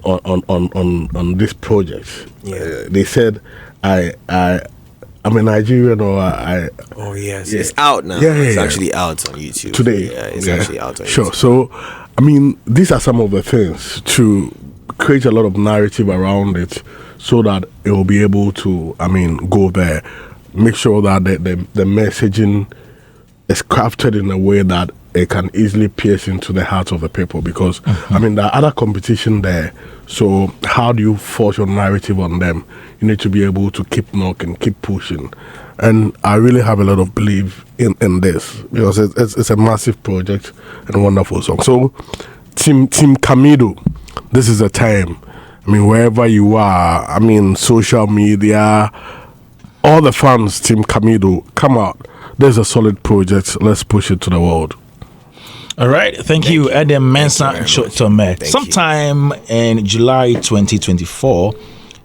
on this project. Yeah. They said I'm a Nigerian, or I. Oh yes, it's out now. Yeah, it's actually out on YouTube today. Yeah, it's actually out on Sure. YouTube. So, I mean, these are some of the things to create a lot of narrative around it, so that it will be able to, go there. Make sure that the messaging is crafted in a way that it can easily pierce into the heart of the people, because there are other competition there. So how do you force your narrative on them? You need to be able to keep knocking, keep pushing. And I really have a lot of belief in this, because it's a massive project and a wonderful song. So Team Camidoh, this is the time. Wherever you are, social media, all the fans, Team Camidoh, come out. There's a solid project. Let's push it to the world. All right. Thank you, Adam Mensah Shotome. Sometime in July 2024,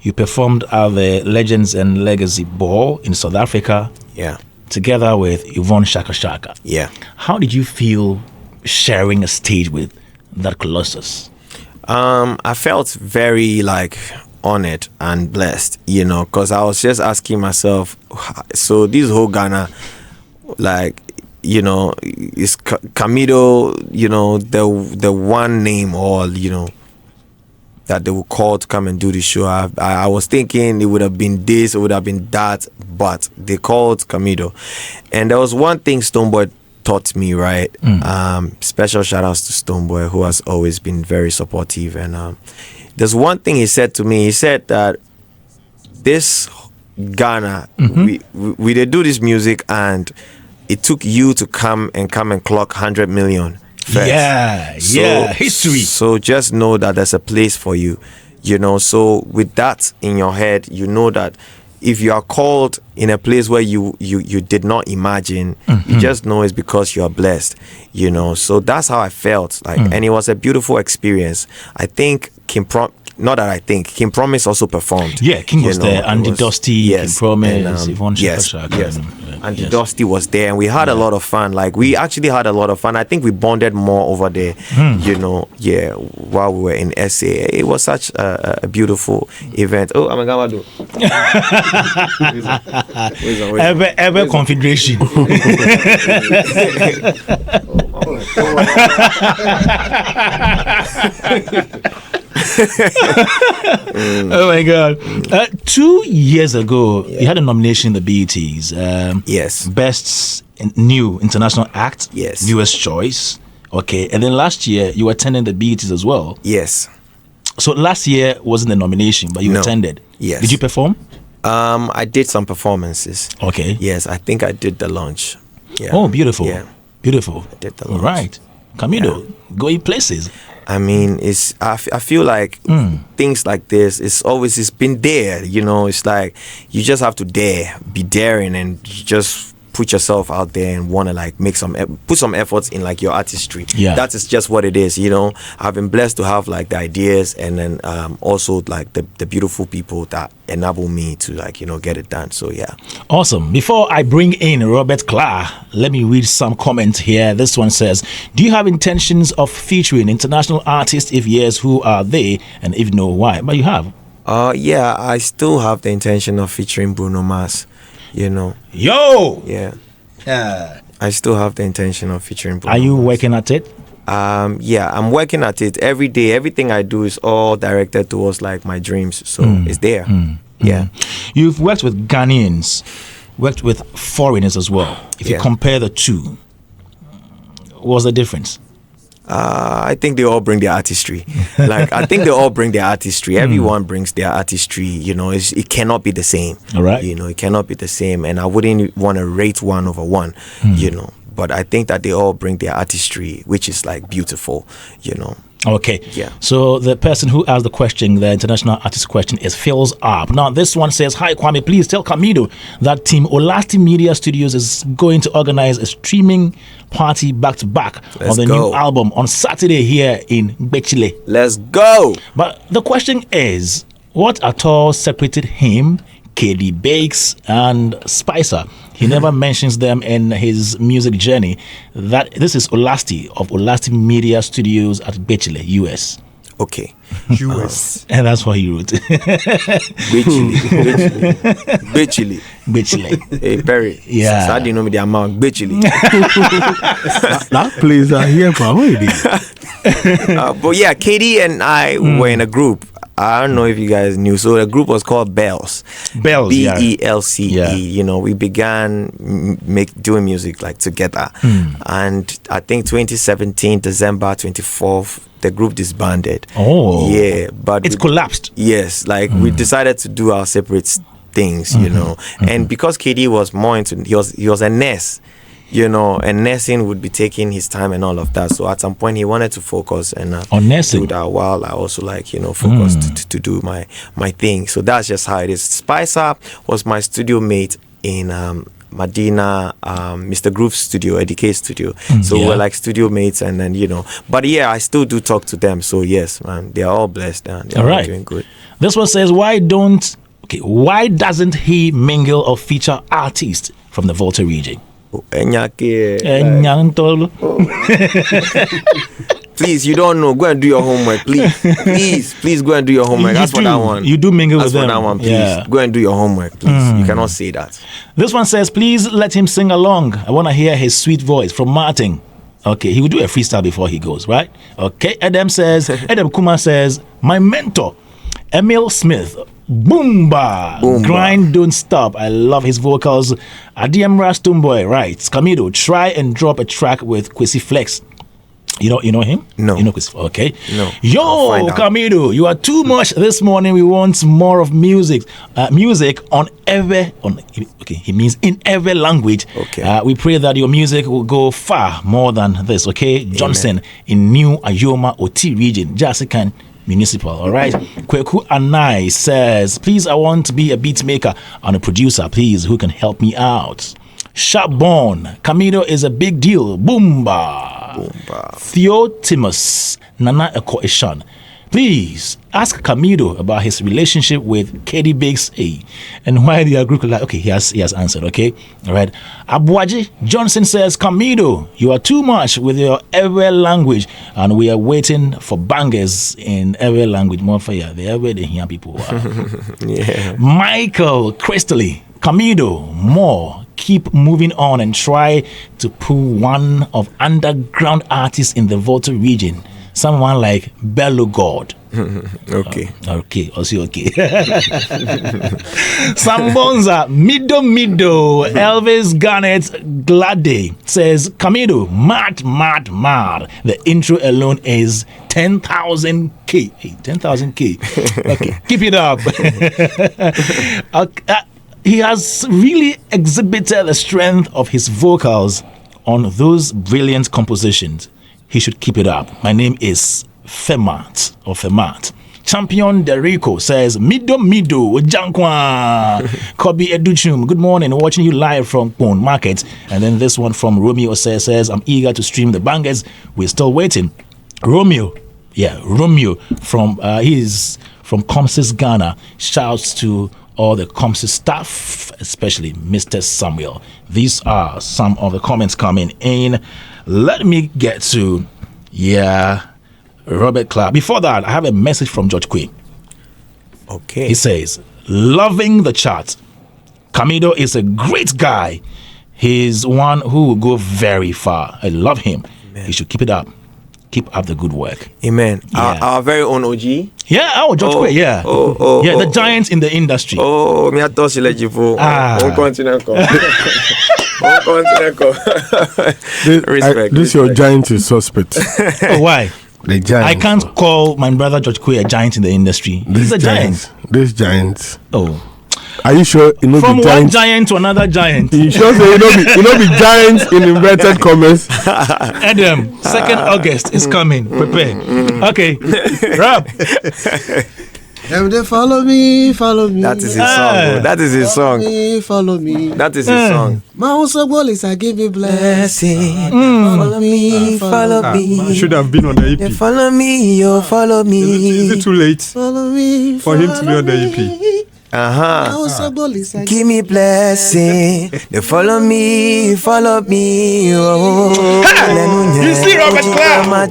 you performed at the Legends and Legacy Ball in South Africa. Yeah. Together with Yvonne Shaka Shaka. Yeah. How did you feel sharing a stage with that colossus? I felt very honored and blessed, because I was just asking myself, so this whole Ghana, is Camidoh, the one name, or that they would call to come and do the show. I was thinking it would have been this, it would have been that, but they called Camidoh. And there was one thing Stonebwoy taught me, right? Special shout outs to Stonebwoy, who has always been very supportive. And there's one thing he said to me. He said that this Ghana, we did do this music, and it took you to come and clock 100 million first. History. So just know that there's a place for you, so with that in your head, you know that if you are called in a place where you did not imagine, you just know it's because you are blessed, so that's how I felt and it was a beautiful experience. I think King Promise also performed. Yeah, King was there, Andy Dusty, King Promise, Yvonne Shaka. Andy Dusty was there, and we had a lot of fun. We actually had a lot of fun. I think we bonded more over there, while we were in SA. It was such a beautiful event. Oh, I'm going to do. Ever Confederation. Oh my God. 2 years ago, you had a nomination in the BETs. Yes. Best New International Act. Yes. Newest Choice. Okay. And then last year, you attended the BETs as well. Yes. So last year wasn't the nomination, but you attended. Yes. Did you perform? I did some performances. Okay. Yes, I think I did the launch. Yeah. Oh, beautiful. Yeah. Beautiful. I did the launch. All right. Camidoh, going places. I feel like things like this, it's been there, it's like you just have to be daring, and just put yourself out there and want to put some efforts in your artistry. Yeah. That is just what it is, I've been blessed to have the ideas, and then also the beautiful people that enable me to get it done. So yeah. Awesome. Before I bring in Robert Clark, let me read some comments here. This one says, do you have intentions of featuring international artists? If yes, who are they? And if no, why? But you have. Yeah, I still have the intention of featuring Bruno Mars. Yo! Yeah. I still have the intention of featuring Bruno. Are you working at it? Yeah, I'm working at it every day. Everything I do is all directed towards my dreams. So it's there. Yeah. You've worked with Ghanaians, worked with foreigners as well. If you compare the two, what's the difference? I think they all bring their artistry. I think they all bring their artistry. Everyone brings their artistry. It cannot be the same. All right. It cannot be the same. And I wouldn't want to rate one over one. But I think that they all bring their artistry, which is beautiful. Okay. Yeah. So the person who asked the question, the international artist question, is Fills Up. Now, this one says, "Hi, Kwame, please tell Camidoh that Team Olasti Media Studios is going to organize a streaming party back-to-back on the new album on Saturday here in Bechile. Let's go." But the question is, what at all separated him, KD Bakes, and Spicer? He never mentions them in his music journey. That this is Olasti of Olasti Media Studios at Bechile, US. Okay. US. And that's what he wrote. Bechile. Hey, Perry. Yeah. So I didn't know me the amount. Bechile. That place are here for already. But yeah, Katie and I were in a group. I don't know if you guys knew. So the group was called Bells. Bells, Belce. Yeah. You know, we began doing music like together. And I think 2017, December 24th, the group disbanded. Oh. Yeah. But it's collapsed. Yes. Like we decided to do our separate things, you know. And because KD was more into, he was a nurse. You know, and nursing would be taking his time and all of that. So at some point, he wanted to focus and on nursing. do that while I also focused to do my thing. So that's just how it is. Spicer was my studio mate in Medina, Mr. Groove's studio, EDK studio. So we're like studio mates, and then But yeah, I still do talk to them. So yes, man, they are all blessed and they're all doing good. This one says, why doesn't he mingle or feature artists from the Volta region? Please, you don't know. Go and do your homework, please. Please go and do your homework. That's for that one. You do mingle with them. That's for that one, please. Yeah. Go and do your homework, please. You cannot say that. This one says, please let him sing along. I want to hear his sweet voice from Martin. Okay, he will do a freestyle before he goes, right? Okay, Adam Kuma says, my mentor, Emil Smith. Boomba. Grind, don't stop. I love his vocals. Adiem Rastumboy writes, Camidoh, try and drop a track with Kwesi Flex. You know him? No. You know Kwesi? Okay. No. Yo, Camidoh, you are too much this morning. We want more of music. Music he means in every language. Okay. We pray that your music will go far more than this. Okay. Amen. Johnson in New Ayoma Oti region. Jasikan Municipal, all right. Kweku Anai says, please, I want to be a beat maker and a producer, please, who can help me out. Shabon, Camidoh is a big deal. Boomba. Theotimus Nana Eko Eshan. Please ask Camidoh about his relationship with KD Bakes and why they are group like. Okay, he has answered. Okay, all right. Abuaji Johnson says, Camidoh, you are too much with your every language, and we are waiting for bangers in every language. More for you, the every they hear people. Yeah. Michael Crystally, Camidoh, more. Keep moving on and try to pull one of underground artists in the Volta region. Someone like Bello God. Okay. Okay. Also okay. Sambonza, Mido, Elvis Garnett Glade says, Camidoh, mad. The intro alone is 10,000K. Hey, 10,000K. Okay, keep it up. He has really exhibited the strength of his vocals on those brilliant compositions. He should keep it up. My name is Femat. Champion Derico says, Mido, Jankwa. Kobe Educhum, good morning. Watching you live from Pone Market. And then this one from Romeo says, I'm eager to stream the bangers. We're still waiting. Romeo from he's from Comsis, Ghana. Shouts to all the Comsis staff, especially Mr. Samuel. These are some of the comments coming in. Let me get to, Robert Clark. Before that, I have a message from George Quay. Okay. He says, loving the chart. Camidoh is a great guy. He's one who will go very far. I love him. Amen. He should keep it up. Keep up the good work. Amen. Yeah. Our very own OG. Yeah, George Quay, yeah. The giants in the industry. Me I thought she let you for. Respect. This your giant is suspect. Oh, why? The giant. I can't call my brother George Quay a giant in the industry. He's a giant. This giant. Oh. Are you sure? From one giant to another giant. You sure say you know be giants in inverted commas? Adam, 2nd August is coming. Prepare. Okay. Rap. They follow me. That is his song. That is his song. Follow me. That is his song. My also goal is I give you blessing. Follow me. It should have been on the EP. Follow me, follow me. Is it too late Follow me. for him to be on the EP? Give me blessing. They follow me. Oh. You see Robert Clark?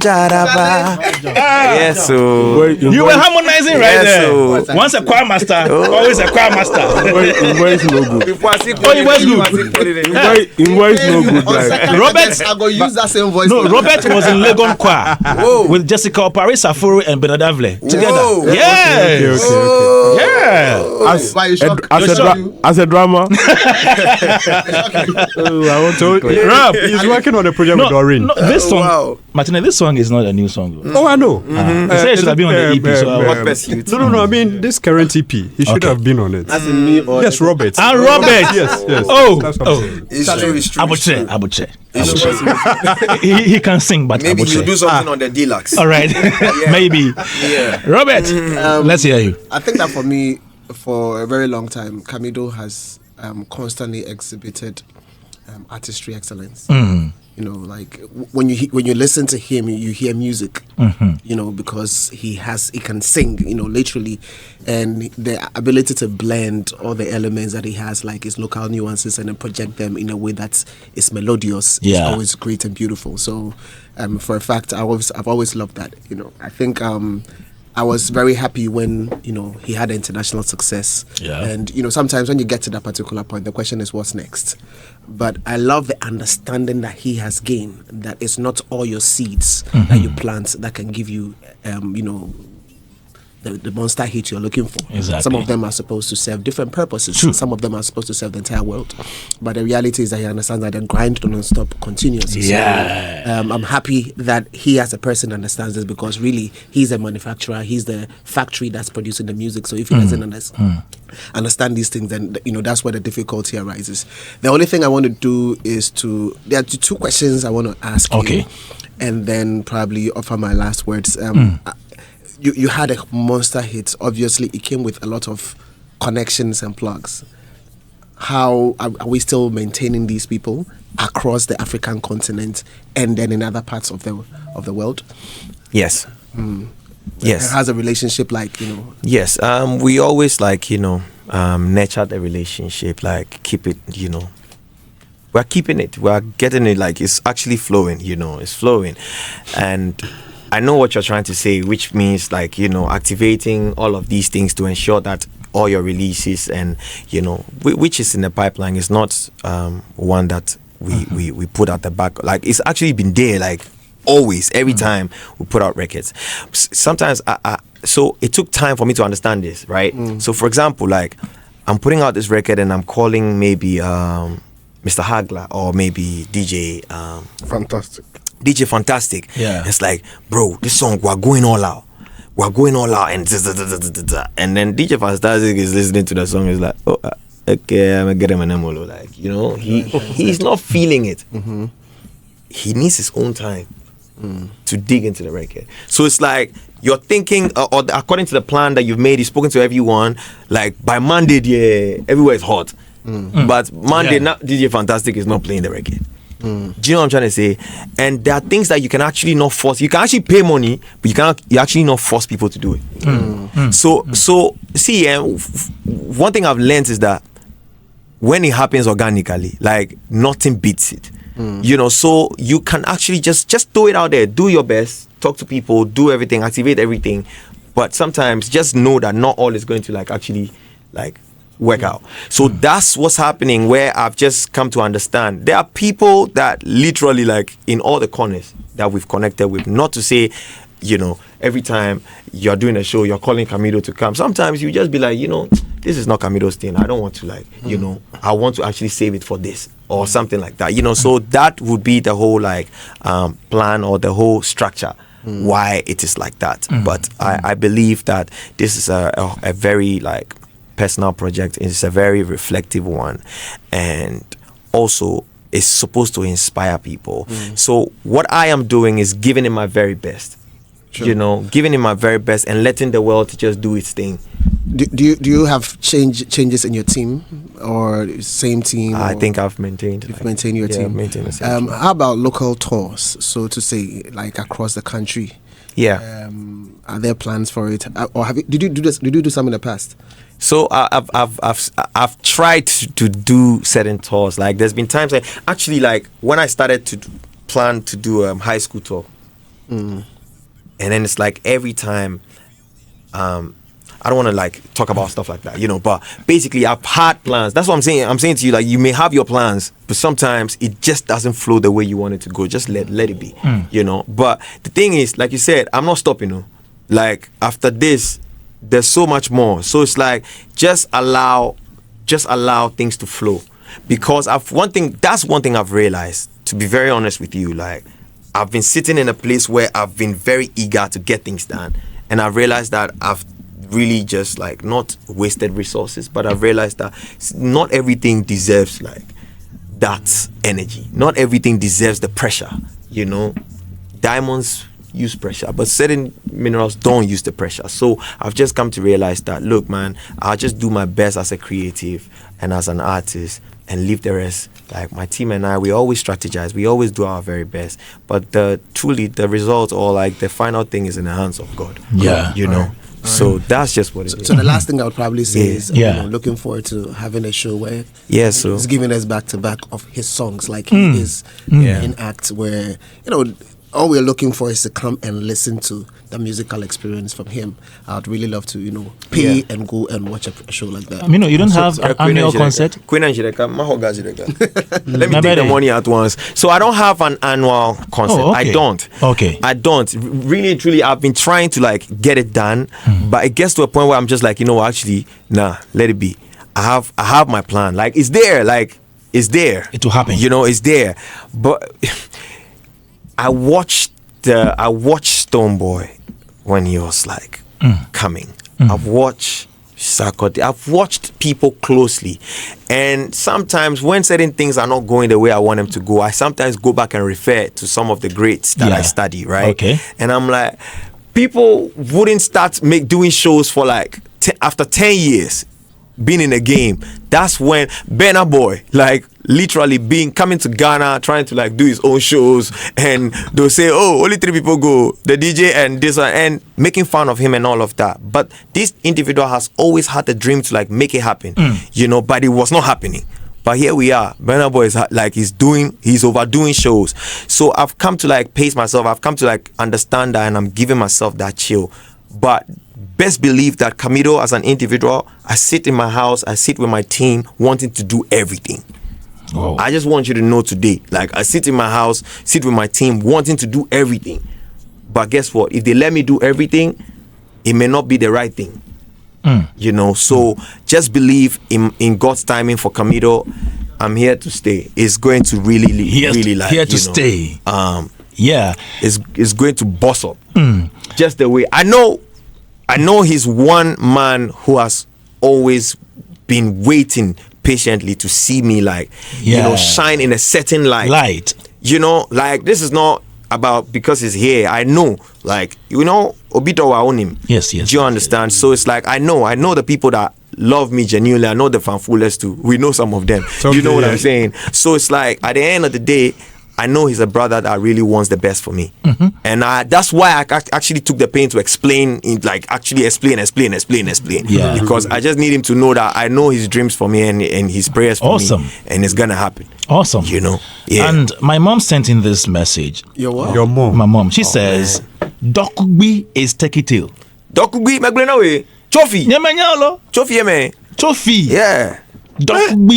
Yes, so you were harmonizing right there. Once a choir master, always a choir master. Invoice no good. Invoice no good. Robert, I go use that same voice. no, Robert was in Legon Choir with Jessica Opari Safuru and Bernard Avle together. Whoa. Yes. Okay. Yeah. As a drama. I want to. Rap. He's working on a project with Doreen. No, this song, wow. Martina, this song is not a new song. Oh, I know. He said it should have been on the EP. So What best you? No. I mean, this current EP, he should have been on it. As in me or Yes, Robert. and Robert. Yes. Oh. That's what I'm saying. It's true. Abuche. He can sing, but Maybe Abuche. you do something on the deluxe. All right. Maybe. Yeah. Robert, let's hear you. I think that for me, for a very long time, Camidoh has constantly exhibited artistry excellence. You know, like when you listen to him, you hear music. You know, because he can sing. You know, literally, and the ability to blend all the elements that he has, like his local nuances, and then project them in a way that is melodious. Is always great and beautiful. So, for a fact, I've always loved that. You know, I think. I was very happy when, you know, he had international success. Yeah. And, you know, sometimes when you get to that particular point, the question is what's next. But I love the understanding that he has gained, that it's not all your seeds that you plant that can give you, you know, the monster hit you're looking for. Exactly. Some of them are supposed to serve different purposes. True. Some of them are supposed to serve the entire world. But the reality is that he understands that the grind don't stop continuously. Yeah. So, I'm happy that he as a person understands this, because really he's a manufacturer. He's the factory that's producing the music. So if he doesn't understand these things, then, you know, that's where the difficulty arises. The only thing I want to do is there are two questions I want to ask you, and then probably offer my last words. You had a monster hit. Obviously, it came with a lot of connections and plugs. How are we still maintaining these people across the African continent and then in other parts of the world? Yes. Yes. It has a relationship, like, you know. Yes. We always, like, you know, nurture the relationship, like keep it, you know. We're keeping it. We're getting it, like it's actually flowing, you know, it's flowing. And I know what you're trying to say, which means, like, you know, activating all of these things to ensure that all your releases and, you know, which is in the pipeline is not one that we put at the back. Like, it's actually been there, like, always, every time we put out records. Sometimes, so it took time for me to understand this, right? So, for example, like, I'm putting out this record and I'm calling maybe Mr. Hagler or maybe DJ Fantastic. Yeah. It's like, bro, this song, we're going all out. And then DJ Fantastic is listening to the song, is like, oh, okay, I'm gonna get him an emolo. Like, you know, he's not feeling it. He needs his own time to dig into the record. So it's like, you're thinking, or according to the plan that you've made, you've spoken to everyone, like by Monday, yeah, everywhere is hot. But Monday, DJ Fantastic is not playing the record. Do you know what I'm trying to say? And there are things that you can actually not force. You can actually pay money, but you actually not force people to do it. So see, one thing I've learned is that when it happens organically, like, nothing beats it. You know, so you can actually just throw it out there, do your best, talk to people, do everything, activate everything. But sometimes just know that not all is going to, like, actually, like, work out. So that's what's happening, where I've just come to understand there are people that literally, like, in all the corners that we've connected with. Not to say, you know, every time you're doing a show, you're calling Camidoh to come. Sometimes you just be like, you know, this is not Camidoh's thing. I don't want to, like, you know, I want to actually save it for this or something like that. You know, so that would be the whole, like, plan or the whole structure why it is like that. But I believe that this is a very, like, personal project. It's a very reflective one, and also it's supposed to inspire people. So what I am doing is giving it my very best. Sure. You know, giving it my very best and letting the world to just do its thing. Do you have changes in your team or same team? I think I've maintained. You've maintained your team. I've maintained the same team. How about local tours, so to say, like across the country? Yeah. Are there plans for it, or did you do this? Did you do some in the past? So I've tried to do certain tours. Like there's been times actually like when I started to plan to do a high school tour, and then it's like every time, I don't want to like talk about stuff like that, you know. But basically, I've had plans. That's what I'm saying. I'm saying to you, like, you may have your plans, but sometimes it just doesn't flow the way you want it to go. Just let it be, you know. But the thing is, like you said, I'm not stopping. You know? Like after this, there's so much more. So it's like just allow things to flow. Because that's one thing I've realized. To be very honest with you, like I've been sitting in a place where I've been very eager to get things done, and I've realized that I've really just like not wasted resources, but I've realized that not everything deserves like that energy. Not everything deserves the pressure, you know. Diamonds use pressure, but certain minerals don't use the pressure. So I've just come to realize that, look, man, I'll just do my best as a creative and as an artist and leave the rest. Like my team and I, we always strategize, we always do our very best, but truly the result or like the final thing is in the hands of God. Yeah, you know. So that's just what it is. So the last thing I would probably say is, you know, looking forward to having a show where he's giving us back to back of his songs, like he is in acts where, you know, all we're looking for is to come and listen to the musical experience from him. I'd really love to, you know, pay and go and watch a show like that. You know, you don't have an annual concert? Queen and Jireka, let me take the money at once. So I don't have an annual concert. Oh, okay. I don't. Okay. I don't. Really, truly, I've been trying to like get it done, but it gets to a point where I'm just like, you know, actually, nah, let it be. I have my plan. Like it's there. Like it's there. It will happen. You know, it's there. But I watched Stonebwoy when he was like coming. I've watched Sarkodie. I've watched people closely, and sometimes when certain things are not going the way I want them to go, I sometimes go back and refer to some of the greats that I study, right? Okay. And I'm like, people wouldn't start doing shows for like after 10 years being in the game. That's when Burna Boy, like literally coming to Ghana, trying to like do his own shows, and they'll say, oh, only 3 people go, the DJ and this one, and making fun of him and all of that. But this individual has always had the dream to like make it happen, you know, but it was not happening. But here we are. Burna Boy is like he's overdoing shows. So I've come to like pace myself. I've come to like understand that, and I'm giving myself that chill. But best believe that Camidoh as an individual, I sit in my house, I sit with my team, wanting to do everything. Oh. I just want you to know today, like I sit in my house, sit with my team, wanting to do everything. But guess what? If they let me do everything, it may not be the right thing. You know, so just believe in God's timing for Camidoh. I'm here to stay. It's going to really like here to stay. It's going to boss up. Just the way I know he's one man who has always been waiting patiently to see me like you know, shine in a certain light. You know, like this is not about because he's here. I know, like, you know, Obito wa own him. Yes. Do you understand? Yes. So it's like I know the people that love me genuinely. I know the fanfullers too. We know some of them. You know what I'm saying? So it's like at the end of the day, I know he's a brother that really wants the best for me, and that's why I actually took the pain to explain, explain. Yeah. Because I just need him to know that I know his dreams for me and his prayers for me, and it's gonna happen. Awesome, you know. Yeah. And my mom sent in this message. Your what? Your mom. My mom. She says, "Dokugbi is take it till." Dokugbi, maglena we. Chofi. Nyamanyalo. Chofi me. Chofi. Yeah. Then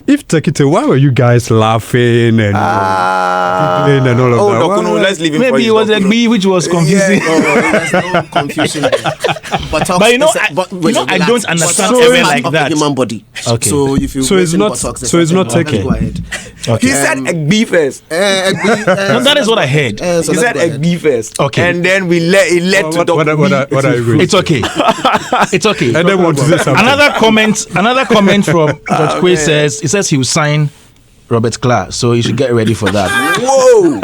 if take it, why were you guys laughing and giggling and all of that? Dokunu, let's leave him. Maybe it was a B which was confusing. There's no confusion there. But I don't understand everything like that. Human body. Okay. So if you it's not taken. Go ahead. He said Egbi first. No, that is what I heard. He said Egbi first. Okay. And then it led to Dokunu. What are you going? It's okay. It's okay. And then what is this? Another comment from George Quay says he will sign Robert Clark, so you should get ready for that. Whoa!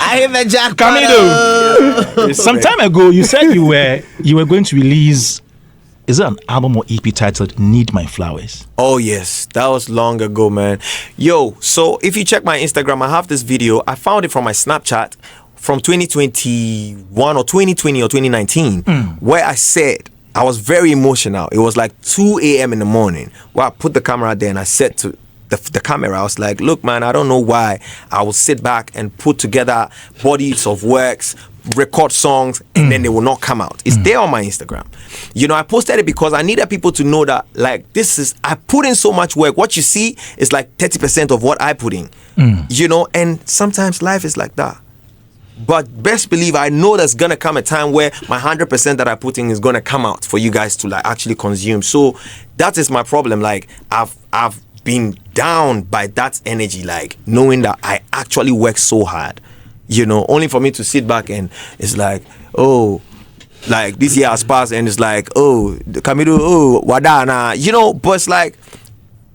I hit the jackpot. Camidoh, some time ago you said you were going to release, is it an album or EP titled Need My Flowers? Oh yes, that was long ago, man. Yo, so if you check my Instagram, I have this video. I found it from my Snapchat from 2021 or 2020 or 2019, where I said, I was very emotional. It was like 2 a.m. in the morning where I put the camera there and I said to the camera, I was like, look, man, I don't know why I will sit back and put together bodies of works, record songs, and then they will not come out. It's there on my Instagram. You know, I posted it because I needed people to know that, like, I put in so much work. What you see is like 30% of what I put in, you know, and sometimes life is like that. But best believe I know there's gonna come a time where my 100% that I put in is gonna come out for you guys to like actually consume. So that is my problem. Like I've been down by that energy, like knowing that I actually work so hard, you know, only for me to sit back and it's like, oh, like this year has passed and it's like, oh, Camidoh, oh, Wadana, you know, but it's like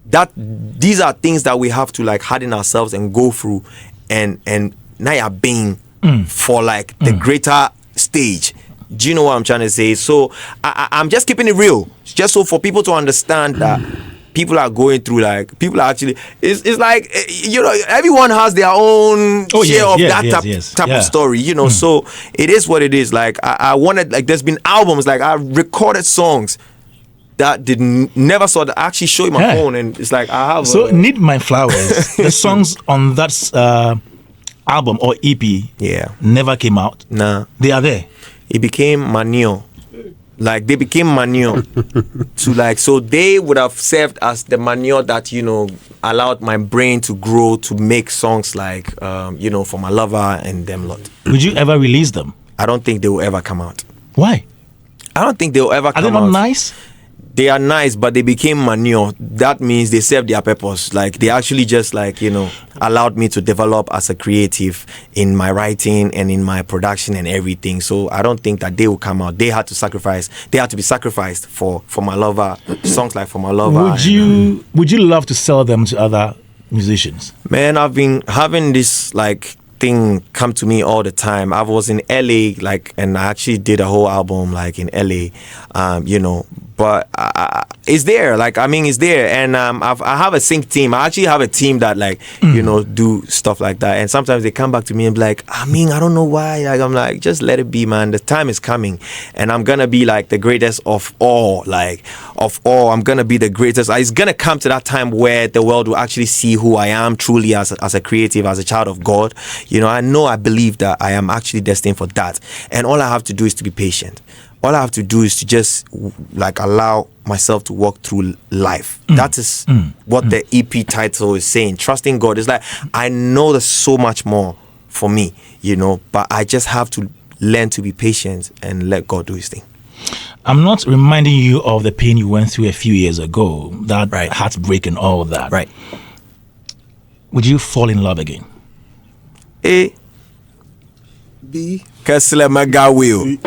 that. These are things that we have to like harden ourselves and go through, and now you're being for like the greater stage. Do you know what I'm trying to say? So I'm just keeping it real, just so for people to understand that people are going through, like, people are actually, it's like, you know, everyone has their own share of that type of story, you know. So it is what it is. Like I wanted, like, there's been albums, like I recorded songs that never saw that. I actually show you my phone and it's like I have Need My Flowers. The songs on that album or EP never came out. Nah, they are there. It became manure. Like they became manure to like, so they would have served as the manure that, you know, allowed my brain to grow to make songs like you know, For My Lover and them lot. Would you ever release them? I don't think they will ever come out. Why? I don't think they will ever come out. Are they not nice? They are nice, but they became manure. That means they served their purpose. Like they actually just, like, you know, allowed me to develop as a creative in my writing and in my production and everything. So I don't think that they will come out. They had to sacrifice. They had to be sacrificed for My Lover. Songs like For My Lover. Would you love to sell them to other musicians? Man, I've been having this like thing come to me all the time. I was in LA, like, and I actually did a whole album like in LA, you know. But it's there, like, I mean, it's there, and I have a sync team. I actually have a team that, like, you know, do stuff like that. And sometimes they come back to me and be like, I mean, I don't know why. Like, I'm like, just let it be, man. The time is coming, and I'm gonna be like the greatest of all, like of all. I'm gonna be the greatest. It's gonna come to that time where the world will actually see who I am truly as a creative, as a child of God. You know, I believe that I am actually destined for that, and all I have to do is to be patient. All I have to do is to just like allow myself to walk through life. That is what the EP title is saying. Trusting God. It's like, I know there's so much more for me, you know, but I just have to learn to be patient and let God do his thing. I'm not reminding you of the pain you went through a few years ago, that heartbreak and all that. Right. Would you fall in love again? A. B. Kessler Magawil.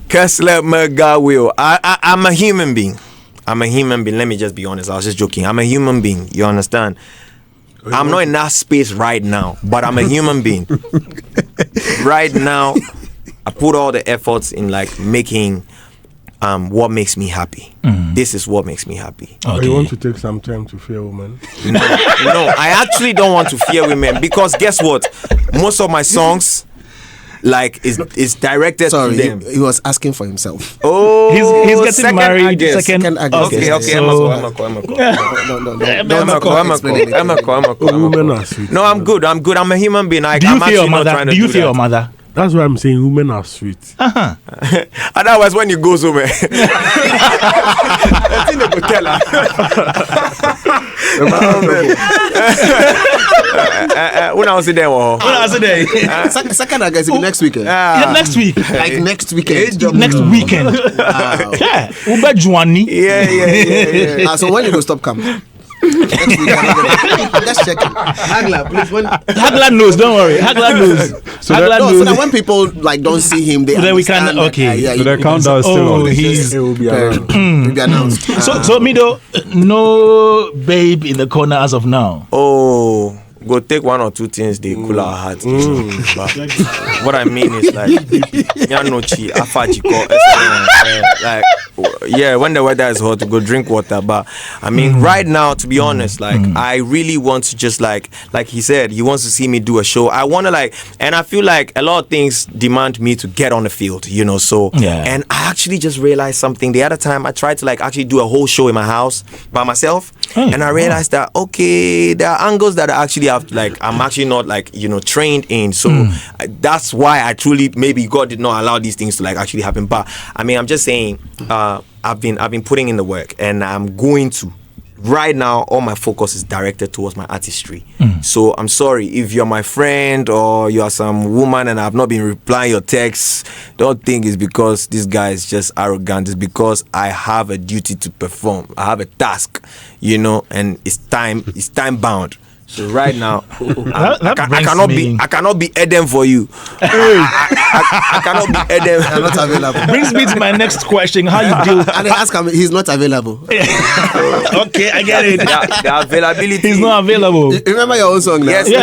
Kessler Magawil. I'm a human being. I'm a human being. Let me just be honest. I was just joking. I'm a human being. You understand? I'm not in that space right now, but I'm a human being. Right now, I put all the efforts in like making what makes me happy. This is what makes me happy. Okay. You want to take some time to fear women? No, I actually don't want to fear women, because guess what? Most of my songs, like, is directed to them. He was asking for himself. Oh, he's getting married. Second. Okay. Women are sweet. No, I'm good. I'm a human being. Do you fear your mother? Do you fear your mother? That's why I'm saying women are sweet. Otherwise, when you go somewhere, in the hotel. When I was there, second August next weekend. Next week. Like next weekend. Next weekend. Yeah. Ube Juani. Yeah. So when you go stop camp? Next weekend. Just check. Hagler, please. Hagler knows. Don't worry. Hagler knows. So that when people like don't see him, they then we can. Okay. So the countdown is still on. It will be announced. So Mido, no babe in the corner as of now. Oh. Go take one or two things, they cool our hearts. What I mean is like, when the weather is hot, go drink water. But I mean, right now, to be honest, like I really want to just like he said, he wants to see me do a show. I want to and I feel like a lot of things demand me to get on the field, So and I actually just realized something the other time. I tried to actually do a whole show in my house by myself, and I realized that there are angles that I actually have I'm actually not trained in, so that's why I truly maybe God did not allow these things to actually happen. But I mean, I'm just saying, I've been putting in the work, and I'm going to. Right now, all my focus is directed towards my artistry. So I'm sorry if you're my friend or you are some woman and I've not been replying your texts. Don't think it's because this guy is just arrogant. It's because I have a duty to perform. I have a task, and it's time bound. So right now, I cannot be Eden for you. I cannot be Eden. I'm not available. Brings me to my next question: how you deal? And they ask him, he's not available. Okay, I get it. The availability. He's not available. You remember your own song now? Yes, the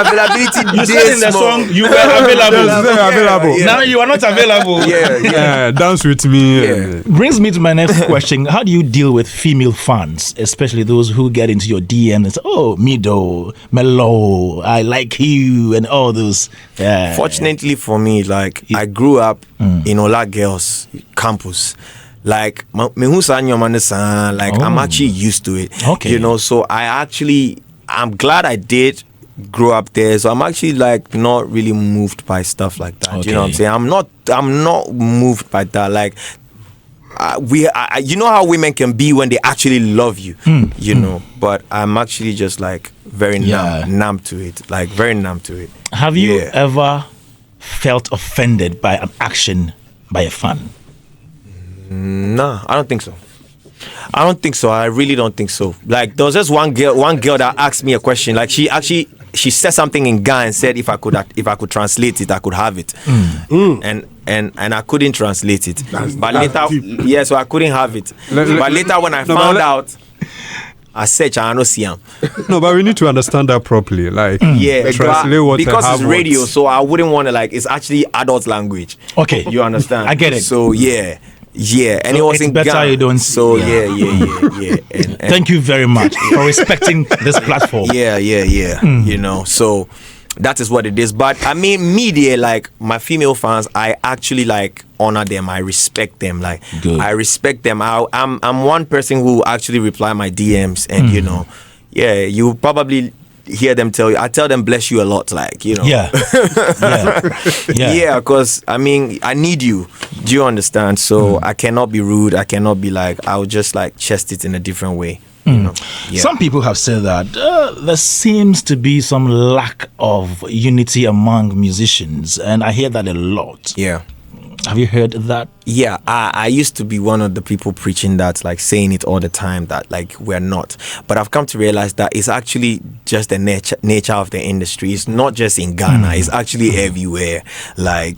availability. You said in the song you were available. Now you are not available. Yeah, dance with me. Brings me to my next question: how do you deal with female fans, especially those who get into your DM and say, "Oh, Mido, Mellow, I like you," and all those. Fortunately for me, I grew up in Ola Girls campus. I'm actually used to it. Okay. So I'm glad I did grow up there. So I'm actually not really moved by stuff like that. Okay. You know what I'm saying? I'm not moved by that. You know how women can be when they actually love you, but I'm actually just very numb to it, very numb to it. Have you ever felt offended by an action by a fan? No, I don't think so. I really don't think so. There was just one girl that asked me a question. She said something in Ghana and said if I could translate it, I could have it. And I couldn't translate it. But later, so I couldn't have it. But later when I found out, I said I don't see him. No, but we need to understand that properly. Translate what because it's radio, so I wouldn't want to it's actually adult language. Okay, you understand? I get it. So and so it was in better Ghana. You don't. So and thank you very much for respecting this platform. So that is what it is. But I mean, media, my female fans, I actually honor them. I respect them. Good. I respect them. I'm one person who actually reply my DMs, and you probably hear them tell you. I tell them bless you a lot, because I mean I need you. Do you understand? So I cannot be rude. I cannot be I'll just chest it in a different way. Some people have said that there seems to be some lack of unity among musicians, and I hear that a lot. Yeah. Have you heard that? Yeah, I used to be one of the people preaching that, saying it all the time, that we're not. But I've come to realize that it's actually just the nature of the industry. It's not just in Ghana. It's actually everywhere. I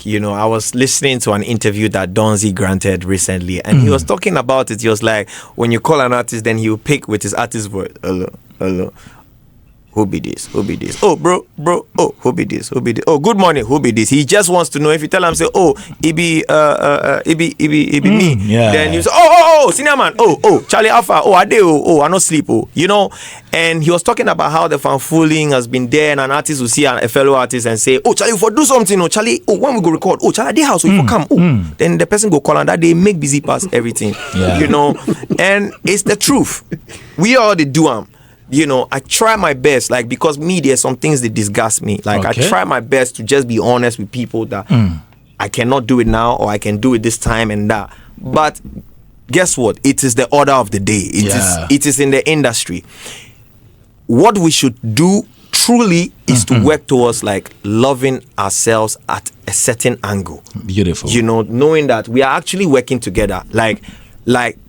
was listening to an interview that Donzi granted recently, and he was talking about it. He was like, when you call an artist, then he'll pick with his artist voice. Hello. Who be this? Oh, bro. Oh, who be this? Oh, good morning. Who be this? He just wants to know. If you tell him, say, oh, it be me. Yeah. Then you say, oh, senior man. Oh, Charlie Alpha. Oh, Ade. Oh, I no sleep. Oh, And he was talking about how the fanfooling has been there, and an artist will see a fellow artist and say, oh, Charlie, for do something. Oh, Charlie. Oh, when we go record. Oh, Charlie, house. We for come. Oh, then the person go call and that they make busy pass everything. And it's the truth. We all the do them. I try my best, because me, there's some things that disgust me. I try my best to just be honest with people that I cannot do it now, or I can do it this time and that. But guess what? It is the order of the day. It is in the industry. What we should do truly is to work towards like loving ourselves at a certain angle. Beautiful. You know, knowing that we are actually working together. Like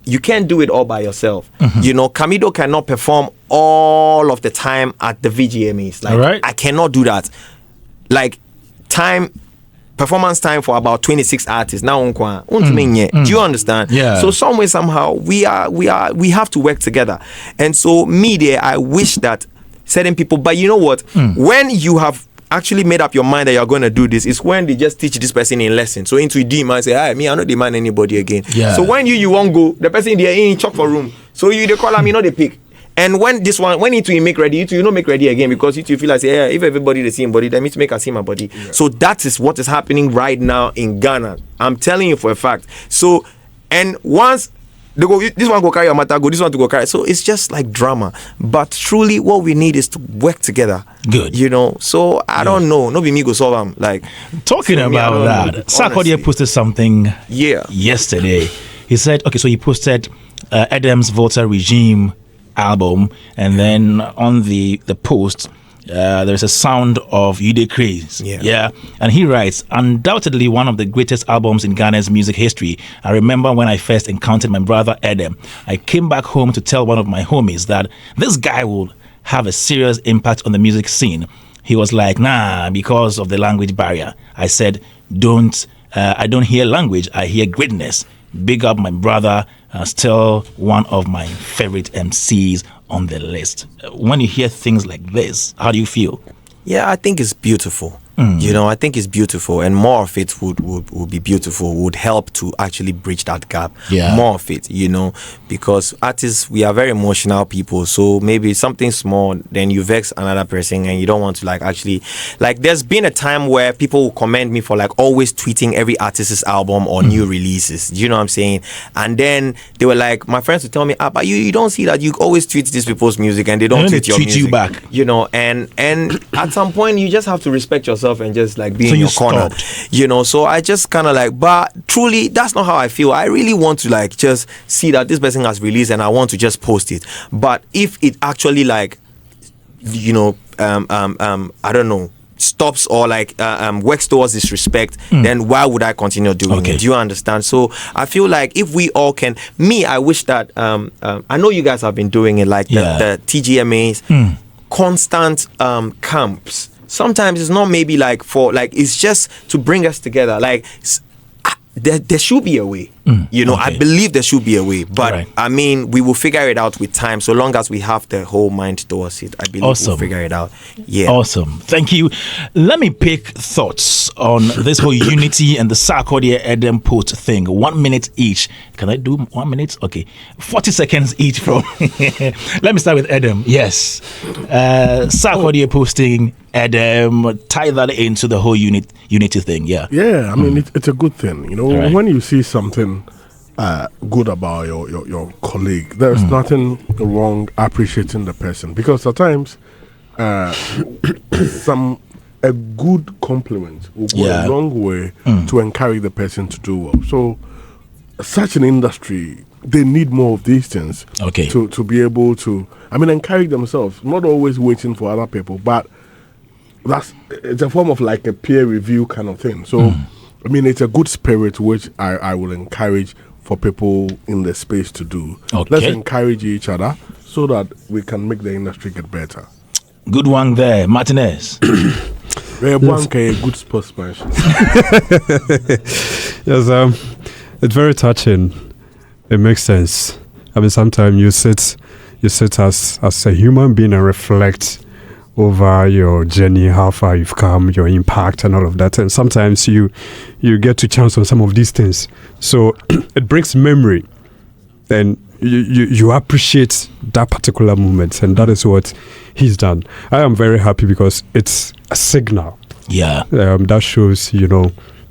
you can't do it all by yourself. You know, Camidoh cannot perform all of the time at the VGMAs. Like, I cannot do that. Like, performance time for about 26 artists now. Do you understand? Yeah. So some way, somehow, we have to work together. And so I wish that certain people, but you know what? When you have actually made up your mind that you're going to do this, is when they just teach this person in lesson. So into the man say, I don't demand anybody again. Yeah. So when you won't go, the person there in chop for room. So they call them, they pick. And when you make ready, you don't make ready again, because you feel like, if everybody the same body, that means make a same body. Yeah. So that is what is happening right now in Ghana. I'm telling you for a fact. So, and once they go, this one go carry your matter, this one to go carry. So it's just like drama. But truly, what we need is to work together. Good. You know. So I don't know. No be me go solve them. Like talking about that, Sarkodie posted something. Yesterday, he said, okay, so he posted Adam's Volta Regime album, and then on the post there's a sound of You Dey Craze. And he writes, undoubtedly one of the greatest albums in Ghana's music history. I remember when I first encountered my brother Adam, I came back home to tell one of my homies that this guy will have a serious impact on the music scene. He was like, nah, because of the language barrier. I said, I don't hear language, I hear greatness. Big up my brother, still one of my favorite MCs on the list. When you hear things like this, how do you feel? Yeah, I think it's beautiful. You know, I think it's beautiful, and more of it would be beautiful, would help to actually bridge that gap. More of it, you know, because artists, we are very emotional people. So maybe something small, then you vex another person, and you don't want to actually there's been a time where people will commend me for always tweeting every artist's album or new releases. Do you know what I'm saying? And then they were like, my friends would tell me, but you don't see that you always tweet these people's music and they don't tweet your music. You back. You know, and at some point you just have to respect yourself and just be in your corner, you know. So I just kind of but truly that's not how I feel. I really want to just see that this person has released and I want to just post it. But if it actually you know, I don't know, stops or works towards disrespect, then why would I continue doing it? Do you understand? So I feel like if we all can, I wish that I know you guys have been doing it, the TGMAs, constant camps. Sometimes it's not maybe it's just to bring us together. There should be a way. You know, I believe there should be a way. But I mean, we will figure it out with time. So long as we have the whole mind towards it, I believe we'll figure it out. Awesome. Thank you. Let me pick thoughts on this whole unity and the Sarkodie Adam post thing. 1 minute each. Can I do 1 minute? Okay. 40 seconds each from. Let me start with Adam. Yes. Sarkodie posting Adam, tie that into the whole unity thing. Yeah. I mean, it's a good thing. You know, when you see something good about your colleague, there's nothing wrong appreciating the person, because at times a good compliment will go a long way to encourage the person to do well. So such an industry, they need more of these things to be able to encourage themselves, not always waiting for other people, but it's a form of a peer review kind of thing. So I mean, it's a good spirit which I will encourage for people in the space to do. Let's encourage each other so that we can make the industry get better. Good one there, Martinez. A good sportsmanship. Yes, it's very touching. It makes sense. I mean, sometimes you sit as a human being and reflect over your journey, how far you've come, your impact and all of that. And sometimes you get to chance on some of these things. So it brings memory. And you appreciate that particular moment. And that is what he's done. I am very happy because it's a signal. That shows,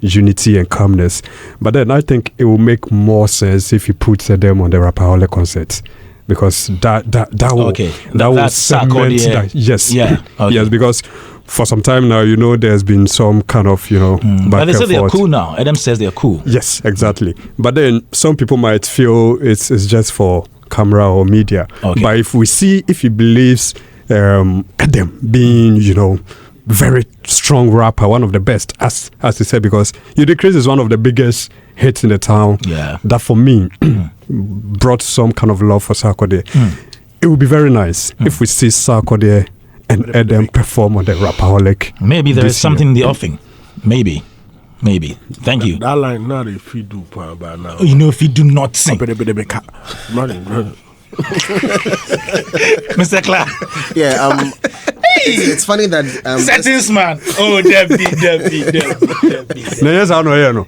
unity and calmness. But then I think it will make more sense if you put them on the Rapaholic concert. Because that will cement that. Yes. Yes, because for some time now, there's been some kind of, back But they say and they are forth. cool now. Adam says they are cool. Yes, exactly. But then some people might feel it's just for camera or media. Okay. But if he believes Adam being, very strong rapper, one of the best, as he said, because You Dey Crazy is one of the biggest hits in the town. Yeah. That for me brought some kind of love for Sarkodie. It would be very nice if we see Sarkodie and Adam perform on the Rapaholic. Maybe there is something in the offing. Maybe. Thank you. That line, not if you do, but now. If you do not sing. Mr. Clark. Yeah, it's funny that Settings man. Oh, Debbie. No, yes, I know.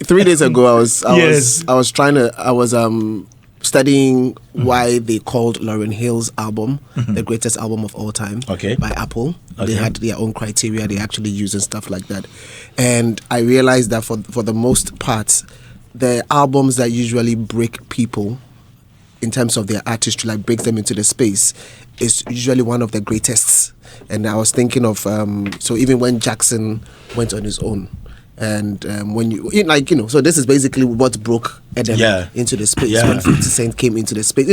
3 days ago I was Yes. studying why they called Lauryn Hill's album the greatest album of all time by Apple. They had their own criteria they actually use and stuff like that. And I realized that for the most part, the albums that usually break people in terms of their artistry, like breaks them into the space, is usually one of the greatest. And I was thinking of so even when Jackson went on his own, and when so this is basically what broke Adam into the space when 50 Cent came into the space.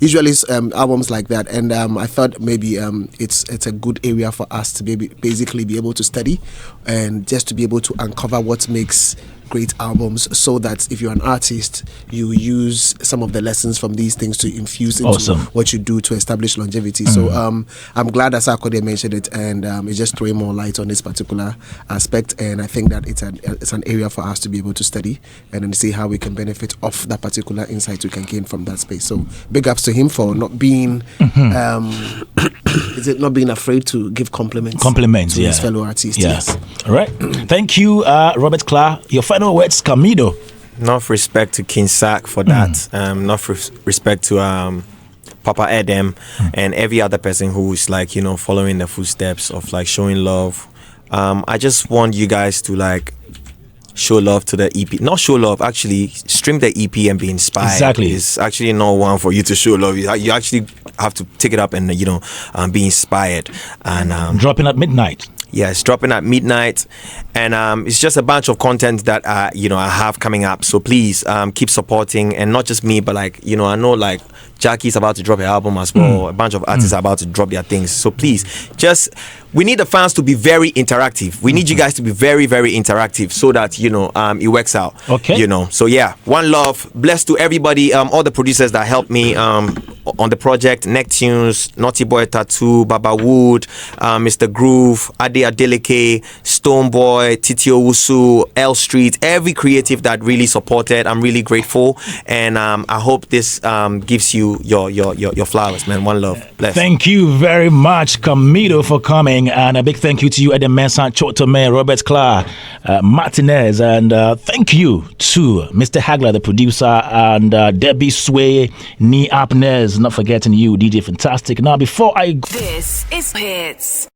Usually albums like that, and I thought maybe it's a good area for us to basically be able to study and just to be able to uncover what makes great albums, so that if you're an artist, you use some of the lessons from these things to infuse into what you do to establish longevity. So I'm glad that Sarkodie mentioned it, and it's just throwing more light on this particular aspect. And I think that it's an area for us to be able to study and then see how we can benefit off that particular insight we can gain from that space. So big ups to him for not being not being afraid to give compliments to his fellow artists. Yes. All right. Thank you, Robert Clark. Your final words, Camidoh. Enough respect to King Sack for that. Enough respect to Papa Adam and every other person who's following the footsteps of showing love. I just want you guys to show love to the EP. Not show love, actually stream the EP and be inspired. Exactly. It's actually not one for you to show love. You actually have to take it up and be inspired. And dropping at midnight. Yeah, it's dropping at midnight, and it's just a bunch of content that I have coming up. So please keep supporting, and not just me, but I know Jackie's about to drop her album as well. A bunch of artists are about to drop their things. So please, we need the fans to be very interactive. We need you guys to be very, very interactive, so that it works out. Okay. So yeah, one love, blessed to everybody. All the producers that helped me on the project: Neptunes, Naughty Boy Tattoo, Baba Wood, Mr. Groove, Ade Adeleke, Stoneboy, Titi Owusu, L Street, every creative that really supported. I'm really grateful, and I hope this gives you your flowers, man. One love. Bless. Thank you very much, Camidoh, for coming, and a big thank you to you, Adam Mensah, Chotome, Robert Clark, Martinez, and thank you to Mr. Hagler, the producer, and Debbie Sway, Ni Apnes, not forgetting you, DJ Fantastic. Now, before I... This is Hitz.